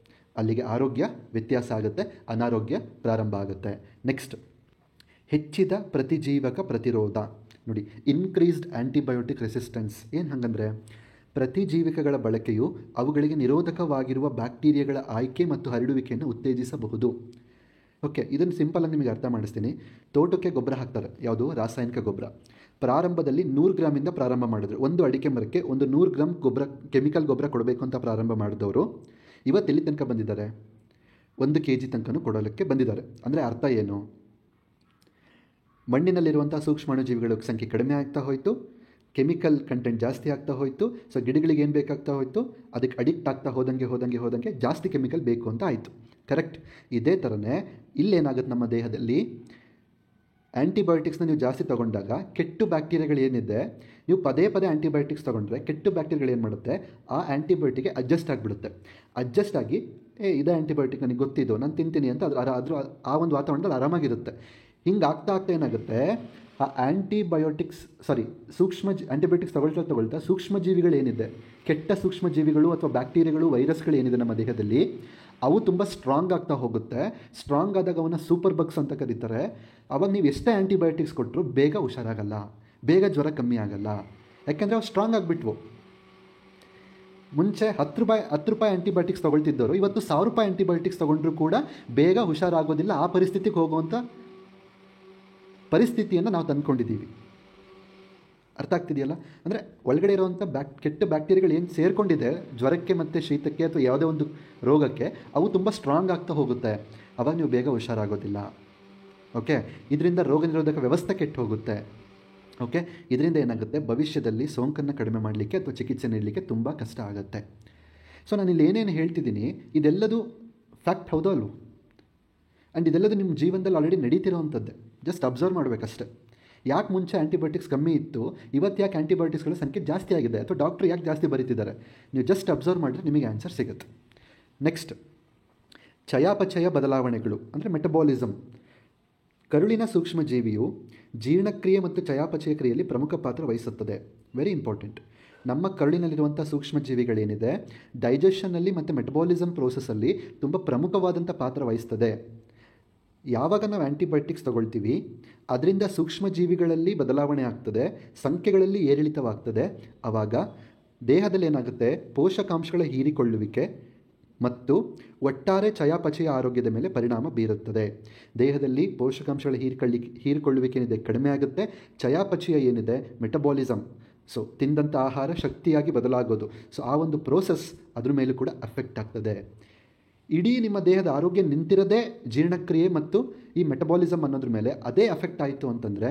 ಅಲ್ಲಿಗೆ ಆರೋಗ್ಯ ವ್ಯತ್ಯಾಸ ಆಗುತ್ತೆ, ಅನಾರೋಗ್ಯ ಪ್ರಾರಂಭ ಆಗುತ್ತೆ. ನೆಕ್ಸ್ಟ್, ಹೆಚ್ಚಿದ ಪ್ರತಿಜೀವಕ ಪ್ರತಿರೋಧ. ನೋಡಿ, ಇನ್ಕ್ರೀಸ್ಡ್ ಆ್ಯಂಟಿಬಯೋಟಿಕ್ ರೆಸಿಸ್ಟೆನ್ಸ್. ಏನು ಹಾಗಂದರೆ, ಪ್ರತಿಜೀವಕಗಳ ಬಳಕೆಯು ಅವುಗಳಿಗೆ ನಿರೋಧಕವಾಗಿರುವ ಬ್ಯಾಕ್ಟೀರಿಯಾಗಳ ಆಯ್ಕೆ ಮತ್ತು ಹರಡುವಿಕೆಯನ್ನು ಉತ್ತೇಜಿಸಬಹುದು. ಓಕೆ, ಇದನ್ನು ಸಿಂಪಲಾಗಿ ನಿಮಗೆ ಅರ್ಥ ಮಾಡಿಸ್ತೀನಿ. ತೋಟಕ್ಕೆ ಗೊಬ್ಬರ ಹಾಕ್ತಾರೆ, ಯಾವುದು? ರಾಸಾಯನಿಕ ಗೊಬ್ಬರ. ಪ್ರಾರಂಭದಲ್ಲಿ 100 ಗ್ರಾಮಿಂದ ಪ್ರಾರಂಭ ಮಾಡಿದ್ರು. ಒಂದು ಅಡಿಕೆ ಮರಕ್ಕೆ ಒಂದು 100 ಗ್ರಾಮ್ ಗೊಬ್ಬರ, ಕೆಮಿಕಲ್ ಗೊಬ್ಬರ ಕೊಡಬೇಕು ಅಂತ ಪ್ರಾರಂಭ ಮಾಡಿದವರು ಇವತ್ತು ಎಲ್ಲಿ ತನಕ ಬಂದಿದ್ದಾರೆ? 1 kg ತನಕನೂ ಕೊಡೋಕ್ಕೆ ಬಂದಿದ್ದಾರೆ. ಅಂದರೆ ಅರ್ಥ ಏನು? ಮಣ್ಣಿನಲ್ಲಿರುವಂಥ ಸೂಕ್ಷ್ಮಾಣುಜೀವಿಗಳ ಸಂಖ್ಯೆ ಕಡಿಮೆ ಆಗ್ತಾ ಹೋಯಿತು, ಕೆಮಿಕಲ್ ಕಂಟೆಂಟ್ ಜಾಸ್ತಿ ಆಗ್ತಾ ಹೋಯಿತು. ಸೊ ಗಿಡಗಳಿಗೆ ಏನು ಬೇಕಾಗ್ತಾ ಹೋಯಿತು, ಅದಕ್ಕೆ ಅಡಿಕ್ಟ್ ಆಗ್ತಾ ಹೋದಂಗೆ ಜಾಸ್ತಿ ಕೆಮಿಕಲ್ ಬೇಕು ಅಂತ ಆಯಿತು. ಕರೆಕ್ಟ್. ಇದೇ ಥರನೇ ಇಲ್ಲೇನಾಗುತ್ತೆ, ನಮ್ಮ ದೇಹದಲ್ಲಿ ಆ್ಯಂಟಿಬಯೋಟಿಕ್ಸ್ನ ನೀವು ಜಾಸ್ತಿ ತೊಗೊಂಡಾಗ ಕೆಟ್ಟು ಬ್ಯಾಕ್ಟೀರಿಯಾಗಳೇನಿದೆ, ನೀವು ಪದೇ ಪದೇ ಆ್ಯಂಟಿಬಯೋಟಿಕ್ಸ್ ತೊಗೊಂಡ್ರೆ ಕೆಟ್ಟು ಬ್ಯಾಕ್ಟೀರಿಯಾಗಳು ಏನು ಮಾಡುತ್ತೆ, ಆ ಆ್ಯಂಟಿಬಯೋಟಿಕ್ಗೆ ಅಡ್ಜಸ್ಟ್ ಆಗಿಬಿಡುತ್ತೆ. ಅಡ್ಜಸ್ಟ್ ಆಗಿ ಇದೇ ಆ್ಯಂಟಿಬಯೋಟಿಕ್ ನನಗೆ ಗೊತ್ತಿದ್ದು, ನಾನು ತಿಂತೀನಿ ಅಂತ ಅದ್ರ ಆ ಒಂದು ವಾತಾವರಣದಲ್ಲಿ ಆರಾಮಾಗಿರುತ್ತೆ. ಹಿಂಗೆ ಆಗ್ತಾ ಏನಾಗುತ್ತೆ, ಆ ಆ್ಯಂಟಿಬಯೋಟಿಕ್ಸ್ ತಗೊಳ್ತಾ ಸೂಕ್ಷ್ಮಜೀವಿಗಳೇನಿದೆ, ಕೆಟ್ಟ ಸೂಕ್ಷ್ಮಜೀವಿಗಳು ಅಥವಾ ಬ್ಯಾಕ್ಟೀರಿಯಾಗಳು, ವೈರಸ್ಗಳು ಏನಿದೆ ನಮ್ಮ ದೇಹದಲ್ಲಿ, ಅವು ತುಂಬ ಸ್ಟ್ರಾಂಗ್ ಆಗ್ತಾ ಹೋಗುತ್ತೆ. ಸ್ಟ್ರಾಂಗ್ ಆದಾಗ ಅವನ್ನ ಸೂಪರ್ ಬಗ್ಸ್ ಅಂತ ಕರೀತಾರೆ. ಅವಾಗ ನೀವು ಎಷ್ಟೇ ಆ್ಯಂಟಿಬಯೋಟಿಕ್ಸ್ ಕೊಟ್ಟರು ಬೇಗ ಹುಷಾರಾಗಲ್ಲ, ಬೇಗ ಜ್ವರ ಕಮ್ಮಿ ಆಗಲ್ಲ. ಯಾಕೆಂದರೆ ಅವು ಸ್ಟ್ರಾಂಗ್ ಆಗಿಬಿಟ್ವು. ಮುಂಚೆ 10 ರೂಪಾಯಿ ಆ್ಯಂಟಿಬಯೋಟಿಕ್ಸ್ ತೊಗೊಳ್ತಿದ್ದವರು ಇವತ್ತು 1000 ರೂಪಾಯಿ ಆ್ಯಂಟಿಬಯೋಟಿಕ್ಸ್ ತೊಗೊಂಡ್ರೂ ಕೂಡ ಬೇಗ ಹುಷಾರಾಗೋದಿಲ್ಲ. ಆ ಪರಿಸ್ಥಿತಿಗೆ ಹೋಗುವಂಥ ಪರಿಸ್ಥಿತಿಯನ್ನು ನಾವು ತಂದ್ಕೊಂಡಿದ್ದೀವಿ. ಅರ್ಥ ಆಗ್ತಿದೆಯಲ್ಲ? ಅಂದರೆ ಒಳಗಡೆ ಇರುವಂಥ ಕೆಟ್ಟ ಬ್ಯಾಕ್ಟೀರಿಯಾಗಳು ಏನು ಸೇರಿಕೊಂಡಿದೆ ಜ್ವರಕ್ಕೆ ಮತ್ತು ಶೀತಕ್ಕೆ ಅಥವಾ ಯಾವುದೇ ಒಂದು ರೋಗಕ್ಕೆ, ಅವು ತುಂಬ ಸ್ಟ್ರಾಂಗ್ ಆಗ್ತಾ ಹೋಗುತ್ತೆ. ಅವಾಗ ನೀವು ಬೇಗ ಹುಷಾರಾಗೋದಿಲ್ಲ. ಓಕೆ, ಇದರಿಂದ ರೋಗ ನಿರೋಧಕ ವ್ಯವಸ್ಥೆ ಕೆಟ್ಟು ಹೋಗುತ್ತೆ. ಓಕೆ, ಇದರಿಂದ ಏನಾಗುತ್ತೆ, ಭವಿಷ್ಯದಲ್ಲಿ ಸೋಂಕನ್ನು ಕಡಿಮೆ ಮಾಡಲಿಕ್ಕೆ ಅಥವಾ ಚಿಕಿತ್ಸೆ ನೀಡಲಿಕ್ಕೆ ತುಂಬ ಕಷ್ಟ ಆಗುತ್ತೆ. ಸೊ ನಾನು ಇಲ್ಲಿ ಏನೇನು ಹೇಳ್ತಿದ್ದೀನಿ ಇದೆಲ್ಲದು ಫ್ಯಾಕ್ಟ್, ಹೌದೋ ಅಲ್ವೋ? ಆ್ಯಂಡ್ ಇದೆಲ್ಲದು ನಿಮ್ಮ ಜೀವನದಲ್ಲಿ ಆಲ್ರೆಡಿ ನಡೀತಿರೋವಂಥದ್ದೇ. ಜಸ್ಟ್ ಅಬ್ಸರ್ವ್ ಮಾಡಬೇಕಷ್ಟೆ. ಯಾಕೆ ಮುಂಚೆ ಆ್ಯಂಟಿಬಯೋಟಿಕ್ಸ್ ಕಮ್ಮಿ ಇತ್ತು, ಇವತ್ತು ಯಾಕೆ ಆ್ಯಂಟಿಬಯೋಟಿಕ್ಸ್ಗಳ ಸಂಖ್ಯೆ ಜಾಸ್ತಿ ಆಗಿದೆ, ಅಥವಾ ಡಾಕ್ಟ್ರು ಯಾಕೆ ಜಾಸ್ತಿ ಬರೀತಿದ್ದಾರೆ, ನೀವು ಜಸ್ಟ್ ಅಬ್ಸರ್ವ್ ಮಾಡಿದ್ರೆ ನಿಮಗೆ ಆನ್ಸರ್ ಸಿಗುತ್ತೆ. ನೆಕ್ಸ್ಟ್, ಚಯಾಪಚಯ ಬದಲಾವಣೆಗಳು ಅಂದರೆ ಮೆಟಬಾಲಿಸಮ್. ಕರುಳಿನ ಸೂಕ್ಷ್ಮಜೀವಿಯು ಜೀರ್ಣಕ್ರಿಯೆ ಮತ್ತು ಚಯಾಪಚಯ ಕ್ರಿಯೆಯಲ್ಲಿ ಪ್ರಮುಖ ಪಾತ್ರ ವಹಿಸುತ್ತದೆ. Very important. ನಮ್ಮ ಕರುಳಿನಲ್ಲಿರುವಂಥ ಸೂಕ್ಷ್ಮಜೀವಿಗಳೇನಿದೆ, ಡೈಜೆಷನ್ನಲ್ಲಿ ಮತ್ತು ಮೆಟಬಾಲಿಸಮ್ ಪ್ರೋಸೆಸ್ಸಲ್ಲಿ ತುಂಬ ಪ್ರಮುಖವಾದಂಥ ಪಾತ್ರ ವಹಿಸ್ತದೆ. ಯಾವಾಗ ನಾವು ಆ್ಯಂಟಿಬಯೋಟಿಕ್ಸ್ ತೊಗೊಳ್ತೀವಿ, ಅದರಿಂದ ಸೂಕ್ಷ್ಮಜೀವಿಗಳಲ್ಲಿ ಬದಲಾವಣೆ ಆಗ್ತದೆ, ಸಂಖ್ಯೆಗಳಲ್ಲಿ ಏರಿಳಿತವಾಗ್ತದೆ. ಆವಾಗ ದೇಹದಲ್ಲಿ ಏನಾಗುತ್ತೆ, ಪೋಷಕಾಂಶಗಳ ಹೀರಿಕೊಳ್ಳುವಿಕೆ ಮತ್ತು ಒಟ್ಟಾರೆ ಚಯಾಪಚಯ ಆರೋಗ್ಯದ ಮೇಲೆ ಪರಿಣಾಮ ಬೀರುತ್ತದೆ. ದೇಹದಲ್ಲಿ ಪೋಷಕಾಂಶಗಳ ಹೀರಿಕೊಳ್ಳುವಿಕೆ ಏನಿದೆ ಕಡಿಮೆ ಆಗುತ್ತೆ. ಚಯಾಪಚಯ ಏನಿದೆ, ಮೆಟಬಾಲಿಸಮ್, ಸೊ ತಿಂದಂಥ ಆಹಾರ ಶಕ್ತಿಯಾಗಿ ಬದಲಾಗೋದು, ಸೊ ಆ ಒಂದು ಪ್ರೋಸೆಸ್ ಅದ್ರ ಮೇಲೂ ಕೂಡ ಅಫೆಕ್ಟ್ ಆಗ್ತದೆ. ಇಡೀ ನಿಮ್ಮ ದೇಹದ ಆರೋಗ್ಯ ನಿಂತಿರೋದೇ ಜೀರ್ಣಕ್ರಿಯೆ ಮತ್ತು ಈ ಮೆಟಬಾಲಿಸಮ್ ಅನ್ನೋದ್ರ ಮೇಲೆ. ಅದೇ ಅಫೆಕ್ಟ್ ಆಯಿತು ಅಂತಂದರೆ,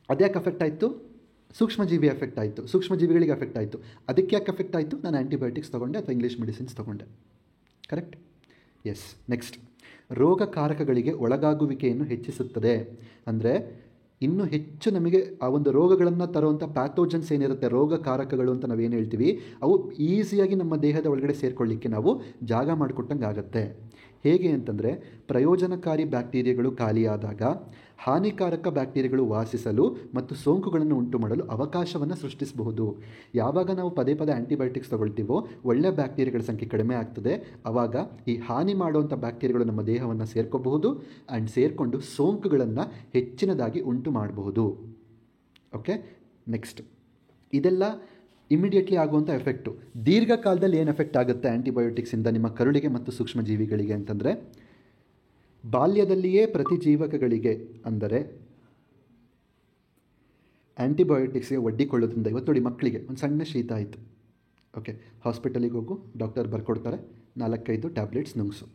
ಅದ್ಯಾಕೆ ಅಫೆಕ್ಟ್ ಆಯಿತು, ಸೂಕ್ಷ್ಮಜೀವಿ ಎಫೆಕ್ಟ್ ಆಯಿತು, ಸೂಕ್ಷ್ಮಜೀವಿಗಳಿಗೆ ಎಫೆಕ್ಟ್ ಆಯಿತು. ಅದಕ್ಕೆ ಯಾಕೆ ಎಫೆಕ್ಟ್ ಆಯಿತು, ನಾನು ಆ್ಯಂಟಿಬಯೋಟಿಕ್ಸ್ ತೊಗೊಂಡೆ ಅಥವಾ ಇಂಗ್ಲೀಷ್ ಮೆಡಿಸಿನ್ಸ್ ತೊಗೊಂಡೆ. ಕರೆಕ್ಟ್? ಎಸ್. ನೆಕ್ಸ್ಟ್, ರೋಗಕಾರಕಗಳಿಗೆ ಒಳಗಾಗುವಿಕೆಯನ್ನು ಹೆಚ್ಚಿಸುತ್ತದೆ. ಅಂದರೆ ಇನ್ನೂ ಹೆಚ್ಚು ನಮಗೆ ಆ ಒಂದು ರೋಗಗಳನ್ನು ತರುವಂಥ ಪ್ಯಾಥೋಜನ್ಸ್ ಏನಿರುತ್ತೆ, ರೋಗಕಾರಕಗಳು ಅಂತ ನಾವೇನು ಹೇಳ್ತೀವಿ, ಅವು ಈಸಿಯಾಗಿ ನಮ್ಮ ದೇಹದ ಒಳಗಡೆ ಸೇರಿಕೊಳ್ಳಿಕ್ಕೆ ನಾವು ಜಾಗ ಮಾಡಿಕೊಟ್ಟಂಗೆ ಆಗುತ್ತೆ. ಹೇಗೆ ಅಂತಂದರೆ, ಪ್ರಯೋಜನಕಾರಿ ಬ್ಯಾಕ್ಟೀರಿಯಾಗಳು ಖಾಲಿಯಾದಾಗ ಹಾನಿಕಾರಕ ಬ್ಯಾಕ್ಟೀರಿಯಾಗಳು ವಾಸಿಸಲು ಮತ್ತು ಸೋಂಕುಗಳನ್ನು ಉಂಟು ಮಾಡಲು ಅವಕಾಶವನ್ನು ಸೃಷ್ಟಿಸಬಹುದು. ಯಾವಾಗ ನಾವು ಪದೇ ಪದೇ ಆ್ಯಂಟಿಬಯೋಟಿಕ್ಸ್ ತೊಗೊಳ್ತೀವೋ ಒಳ್ಳೆಯ ಬ್ಯಾಕ್ಟೀರಿಯಾಗಳ ಸಂಖ್ಯೆ ಕಡಿಮೆ ಆಗ್ತದೆ. ಆವಾಗ ಈ ಹಾನಿ ಮಾಡುವಂಥ ಬ್ಯಾಕ್ಟೀರಿಯಾಗಳು ನಮ್ಮ ದೇಹವನ್ನು ಸೇರ್ಕೋಬಹುದು ಆ್ಯಂಡ್ ಸೇರಿಕೊಂಡು ಸೋಂಕುಗಳನ್ನು ಹೆಚ್ಚಿನದಾಗಿ ಉಂಟು ಮಾಡಬಹುದು. ಓಕೆ, ನೆಕ್ಸ್ಟ್, ಇದೆಲ್ಲ ಇಮಿಡಿಯೇಟ್ಲಿ ಆಗುವಂಥ ಎಫೆಕ್ಟು. ದೀರ್ಘಕಾಲದಲ್ಲಿ ಏನು ಎಫೆಕ್ಟ್ ಆಗುತ್ತೆ ಆ್ಯಂಟಿಬಯೋಟಿಕ್ಸಿಂದ ನಿಮ್ಮ ಕರುಳಿಗೆ ಮತ್ತು ಸೂಕ್ಷ್ಮಜೀವಿಗಳಿಗೆ ಅಂತಂದರೆ, ಬಾಲ್ಯದಲ್ಲಿಯೇ ಪ್ರತಿಜೀವಕಗಳಿಗೆ ಅಂದರೆ ಆ್ಯಂಟಿಬಯೋಟಿಕ್ಸ್ಗೆ ಒಡ್ಡಿಕೊಳ್ಳೋದ್ರಿಂದ, ಇವತ್ತು ನೋಡಿ ಮಕ್ಕಳಿಗೆ ಒಂದು ಸಣ್ಣ ಶೀತ ಆಯಿತು, ಓಕೆ, ಹಾಸ್ಪಿಟಲಿಗೆ ಹೋಗು, ಡಾಕ್ಟರ್ ಬರ್ಕೊಡ್ತಾರೆ 4-5 ಟ್ಯಾಬ್ಲೆಟ್ಸ್ ನುಂಗಿಸು.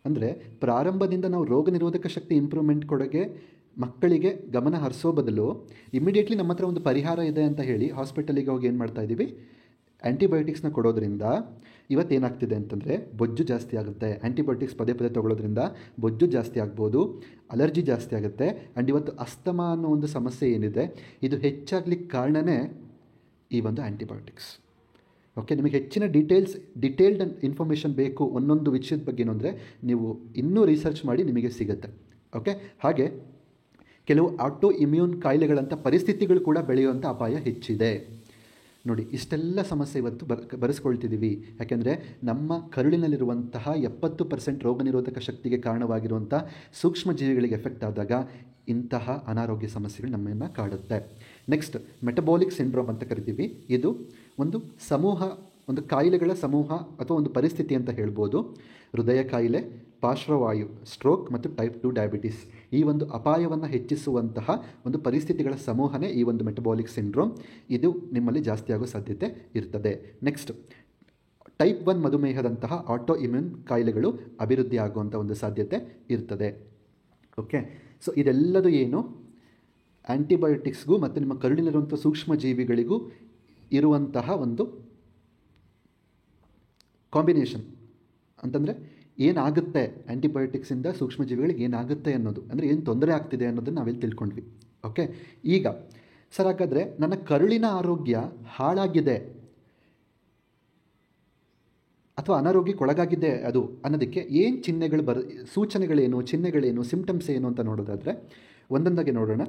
ಅಂದರೆ ಪ್ರಾರಂಭದಿಂದ ನಾವು ರೋಗ ನಿರೋಧಕ ಶಕ್ತಿ ಇಂಪ್ರೂವ್ಮೆಂಟ್ ಕೊಡೋಕ್ಕೆ ಮಕ್ಕಳಿಗೆ ಗಮನ ಹರಿಸೋ ಬದಲು ಇಮಿಡಿಯೇಟ್ಲಿ ನಮ್ಮ ಹತ್ರ ಒಂದು ಪರಿಹಾರ ಇದೆ ಅಂತ ಹೇಳಿ ಹಾಸ್ಪಿಟಲಿಗೆ ಹೋಗಿ ಏನು ಮಾಡ್ತಾ ಇದ್ದೀವಿ, ಆ್ಯಂಟಿಬಯೋಟಿಕ್ಸ್ನ ಕೊಡೋದ್ರಿಂದ ಇವತ್ತೇನಾಗ್ತಿದೆ ಅಂತಂದರೆ ಬೊಜ್ಜು ಜಾಸ್ತಿ ಆಗುತ್ತೆ. ಆ್ಯಂಟಿಬಯೋಟಿಕ್ಸ್ ಪದೇ ಪದೇ ತೊಗೊಳೋದ್ರಿಂದ ಬೊಜ್ಜು ಜಾಸ್ತಿ ಆಗ್ಬೋದು, ಅಲರ್ಜಿ ಜಾಸ್ತಿ ಆಗುತ್ತೆ. ಆ್ಯಂಡ್ ಇವತ್ತು ಅಸ್ತಮಾ ಅನ್ನೋ ಒಂದು ಸಮಸ್ಯೆ ಏನಿದೆ, ಇದು ಹೆಚ್ಚಾಗ್ಲಿಕ್ಕೆ ಕಾರಣವೇ ಈ ಒಂದು ಆ್ಯಂಟಿಬಯೋಟಿಕ್ಸ್. ಓಕೆ, ನಿಮಗೆ ಹೆಚ್ಚಿನ ಡಿಟೇಲ್ಡ್ ಇನ್ಫಾರ್ಮೇಷನ್ ಬೇಕು ಒಂದೊಂದು ವಿಷಯದ ಬಗ್ಗೆನೂ ಅಂದರೆ ನೀವು ಇನ್ನೂ ರಿಸರ್ಚ್ ಮಾಡಿ ನಿಮಗೆ ಸಿಗುತ್ತೆ. ಓಕೆ, ಹಾಗೆ ಕೆಲವು ಆಟೋ ಇಮ್ಯೂನ್ ಕಾಯಿಲೆಗಳಂಥ ಪರಿಸ್ಥಿತಿಗಳು ಕೂಡ ಬೆಳೆಯುವಂಥ ಅಪಾಯ ಹೆಚ್ಚಿದೆ. ನೋಡಿ, ಇಷ್ಟೆಲ್ಲ ಸಮಸ್ಯೆ ಇವತ್ತು ಬರೆಸ್ಕೊಳ್ತಿದ್ದೀವಿ. ಯಾಕೆಂದರೆ ನಮ್ಮ ಕರುಳಿನಲ್ಲಿರುವಂತಹ 70% ರೋಗ ನಿರೋಧಕ ಶಕ್ತಿಗೆ ಕಾರಣವಾಗಿರುವಂಥ ಸೂಕ್ಷ್ಮಜೀವಿಗಳಿಗೆ ಎಫೆಕ್ಟ್ ಆದಾಗ ಇಂತಹ ಅನಾರೋಗ್ಯ ಸಮಸ್ಯೆಗಳು ನಮ್ಮನ್ನು ಕಾಡುತ್ತೆ. ನೆಕ್ಸ್ಟ್, ಮೆಟಬಾಲಿಕ್ ಸಿಂಡ್ರೋಮ್ ಅಂತ ಕರಿತೀವಿ. ಇದು ಒಂದು ಕಾಯಿಲೆಗಳ ಸಮೂಹ ಅಥವಾ ಒಂದು ಪರಿಸ್ಥಿತಿ ಅಂತ ಹೇಳ್ಬೋದು. ಹೃದಯ ಕಾಯಿಲೆ, ಪಾರ್ಶ್ವವಾಯು, ಸ್ಟ್ರೋಕ್ ಮತ್ತು ಟೈಪ್ 2 ಡಯಾಬಿಟಿಸ್, ಈ ಒಂದು ಅಪಾಯವನ್ನು ಹೆಚ್ಚಿಸುವಂತಹ ಒಂದು ಪರಿಸ್ಥಿತಿಗಳ ಸಮೂಹನೇ ಈ ಒಂದು ಮೆಟಬಾಲಿಕ್ ಸಿಂಡ್ರೋಮ್. ಇದು ನಿಮ್ಮಲ್ಲಿ ಜಾಸ್ತಿ ಆಗೋ ಸಾಧ್ಯತೆ ಇರ್ತದೆ. ನೆಕ್ಸ್ಟ್, ಟೈಪ್ 1 ಮಧುಮೇಹದಂತಹ ಆಟೋ ಇಮ್ಯೂನ್ ಕಾಯಿಲೆಗಳು ಅಭಿವೃದ್ಧಿ ಆಗುವಂಥ ಒಂದು ಸಾಧ್ಯತೆ ಇರ್ತದೆ. ಓಕೆ, ಸೊ ಇದೆಲ್ಲದು ಏನು, ಆ್ಯಂಟಿಬಯೋಟಿಕ್ಸ್ಗೂ ಮತ್ತು ನಿಮ್ಮ ಕರುಳಿನಲ್ಲಿರುವಂಥ ಸೂಕ್ಷ್ಮಜೀವಿಗಳಿಗೂ ಇರುವಂತಹ ಒಂದು ಕಾಂಬಿನೇಷನ್. ಅಂತಂದರೆ ಏನಾಗುತ್ತೆ ಆ್ಯಂಟಿಬಯೋಟಿಕ್ಸಿಂದ ಸೂಕ್ಷ್ಮಜೀವಿಗಳಿಗೆ ಏನಾಗುತ್ತೆ ಅನ್ನೋದು, ಅಂದರೆ ಏನು ತೊಂದರೆ ಆಗ್ತಿದೆ ಅನ್ನೋದನ್ನು ನಾವೆಲ್ಲಿ ತಿಳ್ಕೊಂಡ್ವಿ. ಓಕೆ, ಈಗ ಸರ್ ಹಾಗಾದರೆ ನನ್ನ ಕರುಳಿನ ಆರೋಗ್ಯ ಹಾಳಾಗಿದೆ ಅಥವಾ ಅನಾರೋಗ್ಯಕ್ಕೊಳಗಾಗಿದೆ ಅದು ಅನ್ನೋದಕ್ಕೆ ಏನು ಚಿಹ್ನೆಗಳು ಸೂಚನೆಗಳೇನು, ಚಿಹ್ನೆಗಳೇನು, ಸಿಂಪ್ಟಮ್ಸ್ ಏನು ಅಂತ ನೋಡೋದಾದರೆ ಒಂದೊಂದಾಗಿ ನೋಡೋಣ.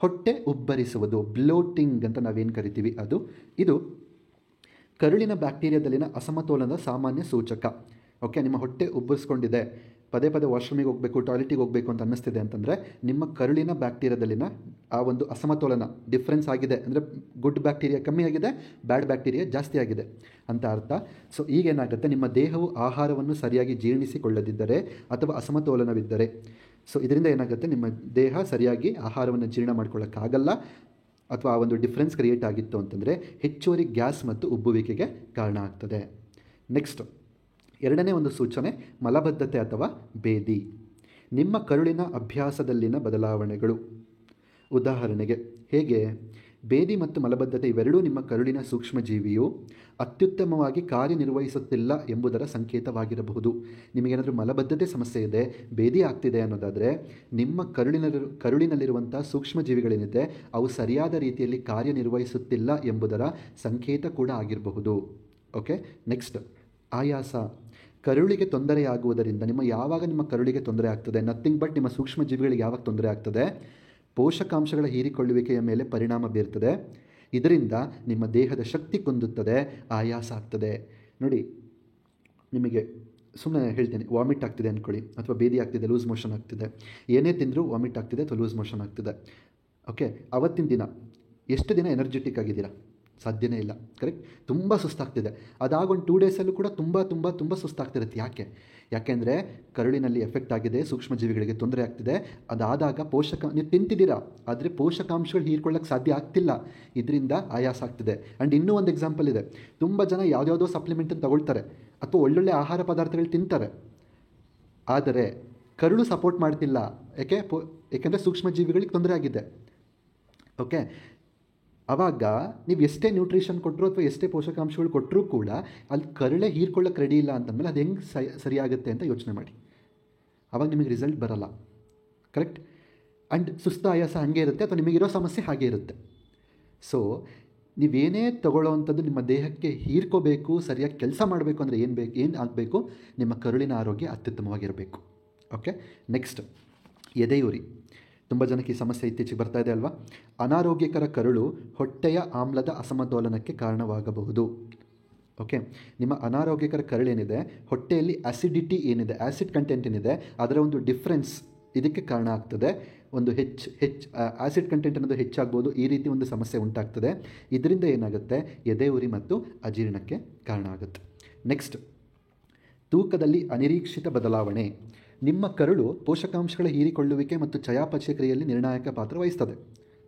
ಹೊಟ್ಟೆ ಉಬ್ಬರಿಸುವುದು, ಬ್ಲೋಟಿಂಗ್ ಅಂತ ನಾವೇನು ಕರಿತೀವಿ ಇದು ಕರುಳಿನ ಬ್ಯಾಕ್ಟೀರಿಯಾದಲ್ಲಿನ ಅಸಮತೋಲನದ ಸಾಮಾನ್ಯ ಸೂಚಕ. ಓಕೆ, ನಿಮ್ಮ ಹೊಟ್ಟೆ ಉಬ್ಬರಿಸ್ಕೊಂಡಿದೆ, ಪದೇ ಪದೇ ವಾಶ್ರೂಮಿಗೆ ಹೋಗಬೇಕು, ಟಾಯ್ಲೆಟಿಗೆ ಹೋಗಬೇಕು ಅಂತ ಅನ್ನಿಸ್ತಿದೆ ಅಂತಂದರೆ ನಿಮ್ಮ ಕರುಳಿನ ಬ್ಯಾಕ್ಟೀರಿಯಾದಲ್ಲಿನ ಆ ಒಂದು ಅಸಮತೋಲನ ಡಿಫ್ರೆನ್ಸ್ ಆಗಿದೆ, ಅಂದರೆ ಗುಡ್ ಬ್ಯಾಕ್ಟೀರಿಯಾ ಕಮ್ಮಿ ಆಗಿದೆ, ಬ್ಯಾಡ್ ಬ್ಯಾಕ್ಟೀರಿಯಾ ಜಾಸ್ತಿ ಆಗಿದೆ ಅಂತ ಅರ್ಥ. ಸೊ ಈಗೇನಾಗುತ್ತೆ, ನಿಮ್ಮ ದೇಹವು ಆಹಾರವನ್ನು ಸರಿಯಾಗಿ ಜೀರ್ಣಿಸಿಕೊಳ್ಳದಿದ್ದರೆ ಅಥವಾ ಅಸಮತೋಲನವಿದ್ದರೆ, ಸೊ ಇದರಿಂದ ಏನಾಗುತ್ತೆ, ನಿಮ್ಮ ದೇಹ ಸರಿಯಾಗಿ ಆಹಾರವನ್ನು ಜೀರ್ಣ ಮಾಡ್ಕೊಳ್ಳೋಕ್ಕಾಗಲ್ಲ ಅಥವಾ ಆ ಒಂದು ಡಿಫ್ರೆನ್ಸ್ ಕ್ರಿಯೇಟ್ ಆಗಿತ್ತು ಅಂತಂದರೆ ಹೆಚ್ಚುವರಿ ಗ್ಯಾಸ್ ಮತ್ತು ಉಬ್ಬುವಿಕೆಗೆ ಕಾರಣ ಆಗ್ತದೆ. ನೆಕ್ಸ್ಟ್ ಎರಡನೇ ಒಂದು ಸೂಚನೆ ಮಲಬದ್ಧತೆ ಅಥವಾ ಬೇದಿ. ನಿಮ್ಮ ಕರುಳಿನ ಅಭ್ಯಾಸದಲ್ಲಿನ ಬದಲಾವಣೆಗಳು. ಉದಾಹರಣೆಗೆ ಹೇಗೆ, ಬೇದಿ ಮತ್ತು ಮಲಬದ್ಧತೆ ಇವೆರಡೂ ನಿಮ್ಮ ಕರುಳಿನ ಸೂಕ್ಷ್ಮಜೀವಿಯು ಅತ್ಯುತ್ತಮವಾಗಿ ಕಾರ್ಯನಿರ್ವಹಿಸುತ್ತಿಲ್ಲ ಎಂಬುದರ ಸಂಕೇತವಾಗಿರಬಹುದು. ನಿಮಗೇನಾದರೂ ಮಲಬದ್ಧತೆ ಸಮಸ್ಯೆ ಇದೆ, ಬೇದಿ ಆಗ್ತಿದೆ ಅನ್ನೋದಾದರೆ ನಿಮ್ಮ ಕರುಳಿನಲ್ಲಿರುವಂಥ ಸೂಕ್ಷ್ಮಜೀವಿಗಳೇನಿದೆ ಅವು ಸರಿಯಾದ ರೀತಿಯಲ್ಲಿ ಕಾರ್ಯನಿರ್ವಹಿಸುತ್ತಿಲ್ಲ ಎಂಬುದರ ಸಂಕೇತ ಕೂಡ ಆಗಿರಬಹುದು. ಓಕೆ, ನೆಕ್ಸ್ಟ್ ಆಯಾಸ. ಕರುಳಿಗೆ ತೊಂದರೆಯಾಗುವುದರಿಂದ ಯಾವಾಗ ನಿಮ್ಮ ಕರುಳಿಗೆ ತೊಂದರೆ ಆಗ್ತದೆ, ನಥಿಂಗ್ ಬಟ್ ನಿಮ್ಮ ಸೂಕ್ಷ್ಮಜೀವಿಗಳಿಗೆ ಯಾವಾಗ ತೊಂದರೆ ಆಗ್ತದೆ, ಪೋಷಕಾಂಶಗಳ ಹೀರಿಕೊಳ್ಳುವಿಕೆಯ ಮೇಲೆ ಪರಿಣಾಮ ಬೀರ್ತದೆ. ಇದರಿಂದ ನಿಮ್ಮ ದೇಹದ ಶಕ್ತಿ ಕುಂದುತ್ತದೆ, ಆಯಾಸ ಆಗ್ತದೆ. ನೋಡಿ, ನಿಮಗೆ ಸುಮ್ಮನೆ ಹೇಳ್ತೀನಿ, ವಾಮಿಟ್ ಆಗ್ತಿದೆ ಅಂದ್ಕೊಳ್ಳಿ, ಅಥವಾ ಬೇದಿ ಆಗ್ತಿದೆ, ಲೂಸ್ ಮೋಷನ್ ಆಗ್ತಿದೆ, ಏನೇ ತಿಂದರೂ ವಾಮಿಟ್ ಆಗ್ತಿದೆ ಅಥವಾ ಲೂಸ್ ಮೋಷನ್ ಆಗ್ತಿದೆ. ಓಕೆ, ಅವತ್ತಿನ ದಿನ ಎಷ್ಟು ದಿನ ಎನರ್ಜೆಟಿಕ್ ಆಗಿದ್ದೀರಾ? ಸಾಧ್ಯನೇ ಇಲ್ಲ. ಕರೆಕ್ಟ್, ತುಂಬ ಸುಸ್ತಾಗ್ತಿದೆ. ಅದಾಗೊಂದು 2 ಡೇಸಲ್ಲೂ ಕೂಡ ತುಂಬ ಸುಸ್ತಾಗ್ತಿರುತ್ತೆ. ಯಾಕೆಂದರೆ ಕರುಳಿನಲ್ಲಿ ಎಫೆಕ್ಟ್ ಆಗಿದೆ, ಸೂಕ್ಷ್ಮಜೀವಿಗಳಿಗೆ ತೊಂದರೆ ಆಗ್ತಿದೆ. ಅದಾದಾಗ ನೀವು ತಿಂತಿದ್ದೀರಾ, ಆದರೆ ಪೋಷಕಾಂಶಗಳು ಹೀರ್ಕೊಳ್ಳೋಕ್ಕೆ ಸಾಧ್ಯ ಆಗ್ತಿಲ್ಲ, ಇದರಿಂದ ಆಯಾಸ ಆಗ್ತಿದೆ. ಆ್ಯಂಡ್ ಇನ್ನೂ ಒಂದು ಎಕ್ಸಾಂಪಲ್ ಇದೆ, ತುಂಬ ಜನ ಯಾವುದ್ಯಾವುದೋ ಸಪ್ಲಿಮೆಂಟನ್ನು ತಗೊಳ್ತಾರೆ ಅಥವಾ ಒಳ್ಳೊಳ್ಳೆ ಆಹಾರ ಪದಾರ್ಥಗಳು ತಿಂತಾರೆ, ಆದರೆ ಕರುಳು ಸಪೋರ್ಟ್ ಮಾಡ್ತಿಲ್ಲ. ಯಾಕೆಂದರೆ ಸೂಕ್ಷ್ಮಜೀವಿಗಳಿಗೆ ತೊಂದರೆ ಆಗಿದೆ. ಓಕೆ, ಆವಾಗ ನೀವು ಎಷ್ಟೇ ನ್ಯೂಟ್ರಿಷನ್ ಕೊಟ್ಟರು ಅಥವಾ ಎಷ್ಟೇ ಪೋಷಕಾಂಶಗಳು ಕೊಟ್ಟರೂ ಕೂಡ ಅಲ್ಲಿ ಕರುಳೇ ಹೀರ್ಕೊಳ್ಳೋಕೆ ರೆಡಿ ಇಲ್ಲ ಅಂತಂದಮೇಲೆ ಅದು ಹೆಂಗೆ ಸರಿಯಾಗುತ್ತೆ ಅಂತ ಯೋಚನೆ ಮಾಡಿ. ಆವಾಗ ನಿಮಗೆ ರಿಸಲ್ಟ್ ಬರಲ್ಲ. ಕರೆಕ್ಟ್, ಆ್ಯಂಡ್ ಸುಸ್ತು ಆಯಾಸ ಹಾಗೆ ಇರುತ್ತೆ ಅಥವಾ ನಿಮಗಿರೋ ಸಮಸ್ಯೆ ಹಾಗೆ ಇರುತ್ತೆ. ಸೊ ನೀವೇನೇ ತಗೊಳ್ಳೋವಂಥದ್ದು ನಿಮ್ಮ ದೇಹಕ್ಕೆ ಹೀರ್ಕೋಬೇಕು, ಸರಿಯಾಗಿ ಕೆಲಸ ಮಾಡಬೇಕು ಅಂದರೆ ಏನು ಆಗಬೇಕು, ನಿಮ್ಮ ಕರುಳಿನ ಆರೋಗ್ಯ ಅತ್ಯುತ್ತಮವಾಗಿರಬೇಕು. Okay, next ಎದೆಯುರಿ. ತುಂಬ ಜನಕ್ಕೆ ಈ ಸಮಸ್ಯೆ ಇತ್ತೀಚೆಗೆ ಬರ್ತಾ ಇದೆ ಅಲ್ವಾ. ಅನಾರೋಗ್ಯಕರ ಕರುಳು ಹೊಟ್ಟೆಯ ಆಮ್ಲದ ಅಸಮತೋಲನಕ್ಕೆ ಕಾರಣವಾಗಬಹುದು. ಓಕೆ, ನಿಮ್ಮ ಅನಾರೋಗ್ಯಕರ ಕರುಳೇನಿದೆ, ಹೊಟ್ಟೆಯಲ್ಲಿ ಆ್ಯಸಿಡಿಟಿ ಏನಿದೆ, ಆ್ಯಸಿಡ್ ಕಂಟೆಂಟ್ ಏನಿದೆ, ಅದರ ಒಂದು ಡಿಫ್ರೆನ್ಸ್ ಇದಕ್ಕೆ ಕಾರಣ ಆಗ್ತದೆ. ಒಂದು ಆ್ಯಸಿಡ್ ಕಂಟೆಂಟ್ ಅನ್ನೋದು ಹೆಚ್ಚಾಗ್ಬೋದು, ಈ ರೀತಿ ಒಂದು ಸಮಸ್ಯೆ ಉಂಟಾಗ್ತದೆ. ಇದರಿಂದ ಏನಾಗುತ್ತೆ, ಎದೆ ಉರಿ ಮತ್ತು ಅಜೀರ್ಣಕ್ಕೆ ಕಾರಣ ಆಗುತ್ತೆ. ನೆಕ್ಸ್ಟ್ ತೂಕದಲ್ಲಿ ಅನಿರೀಕ್ಷಿತ ಬದಲಾವಣೆ. ನಿಮ್ಮ ಕರುಳು ಪೋಷಕಾಂಶಗಳ ಹೀರಿಕೊಳ್ಳುವಿಕೆ ಮತ್ತು ಚಯಾಪಚಯ ಕ್ರಿಯೆಯಲ್ಲಿ ನಿರ್ಣಾಯಕ ಪಾತ್ರ ವಹಿಸ್ತದೆ.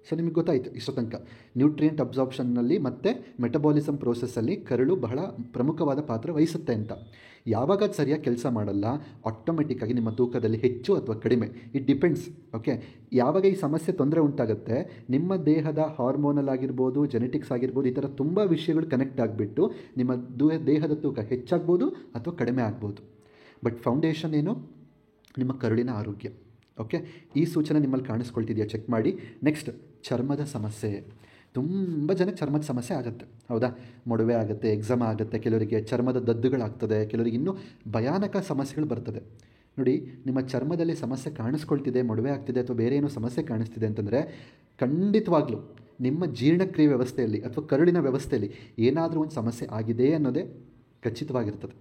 ಸೊ ನಿಮಗೆ ಗೊತ್ತಾಯಿತು ಇಷ್ಟೋ ತನಕ, ನ್ಯೂಟ್ರಿಯೆಂಟ್ ಅಬ್ಸಾರ್ಪ್ಷನ್ನಲ್ಲಿ ಮತ್ತು ಮೆಟಬಾಲಿಸಮ್ ಪ್ರೋಸೆಸ್ಸಲ್ಲಿ ಕರುಳು ಬಹಳ ಪ್ರಮುಖವಾದ ಪಾತ್ರ ವಹಿಸುತ್ತೆ ಅಂತ. ಯಾವಾಗ ಅದು ಸರಿಯಾಗಿ ಕೆಲಸ ಮಾಡಲ್ಲ, ಆಟೋಮೆಟಿಕ್ಕಾಗಿ ನಿಮ್ಮ ತೂಕದಲ್ಲಿ ಹೆಚ್ಚು ಅಥವಾ ಕಡಿಮೆ, ಇಟ್ ಡಿಪೆಂಡ್ಸ್. ಓಕೆ, ಯಾವಾಗ ಈ ಸಮಸ್ಯೆ ತೊಂದರೆ ಉಂಟಾಗುತ್ತೆ, ನಿಮ್ಮ ದೇಹದ ಹಾರ್ಮೋನಲ್ ಆಗಿರ್ಬೋದು, ಜೆನೆಟಿಕ್ಸ್ ಆಗಿರ್ಬೋದು, ಈ ಥರ ತುಂಬ ವಿಷಯಗಳು ಕನೆಕ್ಟ್ ಆಗಿಬಿಟ್ಟು ನಿಮ್ಮ ದೇಹದ ತೂಕ ಹೆಚ್ಚಾಗ್ಬೋದು ಅಥವಾ ಕಡಿಮೆ ಆಗ್ಬೋದು. ಬಟ್ ಫೌಂಡೇಶನ್ ಏನು, ನಿಮ್ಮ ಕರುಳಿನ ಆರೋಗ್ಯ. ಓಕೆ, ಈ ಸೂಚನೆ ನಿಮ್ಮಲ್ಲಿ ಕಾಣಿಸ್ಕೊಳ್ತಿದೆಯಾ ಚೆಕ್ ಮಾಡಿ. ನೆಕ್ಸ್ಟ್ ಚರ್ಮದ ಸಮಸ್ಯೆ. ತುಂಬ ಜನಕ್ಕೆ ಚರ್ಮದ ಸಮಸ್ಯೆ ಆಗುತ್ತೆ, ಹೌದಾ. ಮೊಡವೆ ಆಗುತ್ತೆ, ಎಕ್ಸಮ ಆಗುತ್ತೆ, ಕೆಲವರಿಗೆ ಚರ್ಮದ ದದ್ದುಗಳಾಗ್ತದೆ, ಕೆಲವರಿಗೆ ಇನ್ನೂ ಭಯಾನಕ ಸಮಸ್ಯೆಗಳು ಬರ್ತದೆ. ನೋಡಿ, ನಿಮ್ಮ ಚರ್ಮದಲ್ಲಿ ಸಮಸ್ಯೆ ಕಾಣಿಸ್ಕೊಳ್ತಿದೆ, ಮೊಡವೆ ಆಗ್ತಿದೆ ಅಥವಾ ಬೇರೆ ಏನೋ ಸಮಸ್ಯೆ ಕಾಣಿಸ್ತಿದೆ ಅಂತಂದರೆ ಖಂಡಿತವಾಗ್ಲೂ ನಿಮ್ಮ ಜೀರ್ಣಕ್ರಿಯೆ ವ್ಯವಸ್ಥೆಯಲ್ಲಿ ಅಥವಾ ಕರುಳಿನ ವ್ಯವಸ್ಥೆಯಲ್ಲಿ ಏನಾದರೂ ಒಂದು ಸಮಸ್ಯೆ ಆಗಿದೆ ಅನ್ನೋದೇ ಖಚಿತವಾಗಿರ್ತದೆ.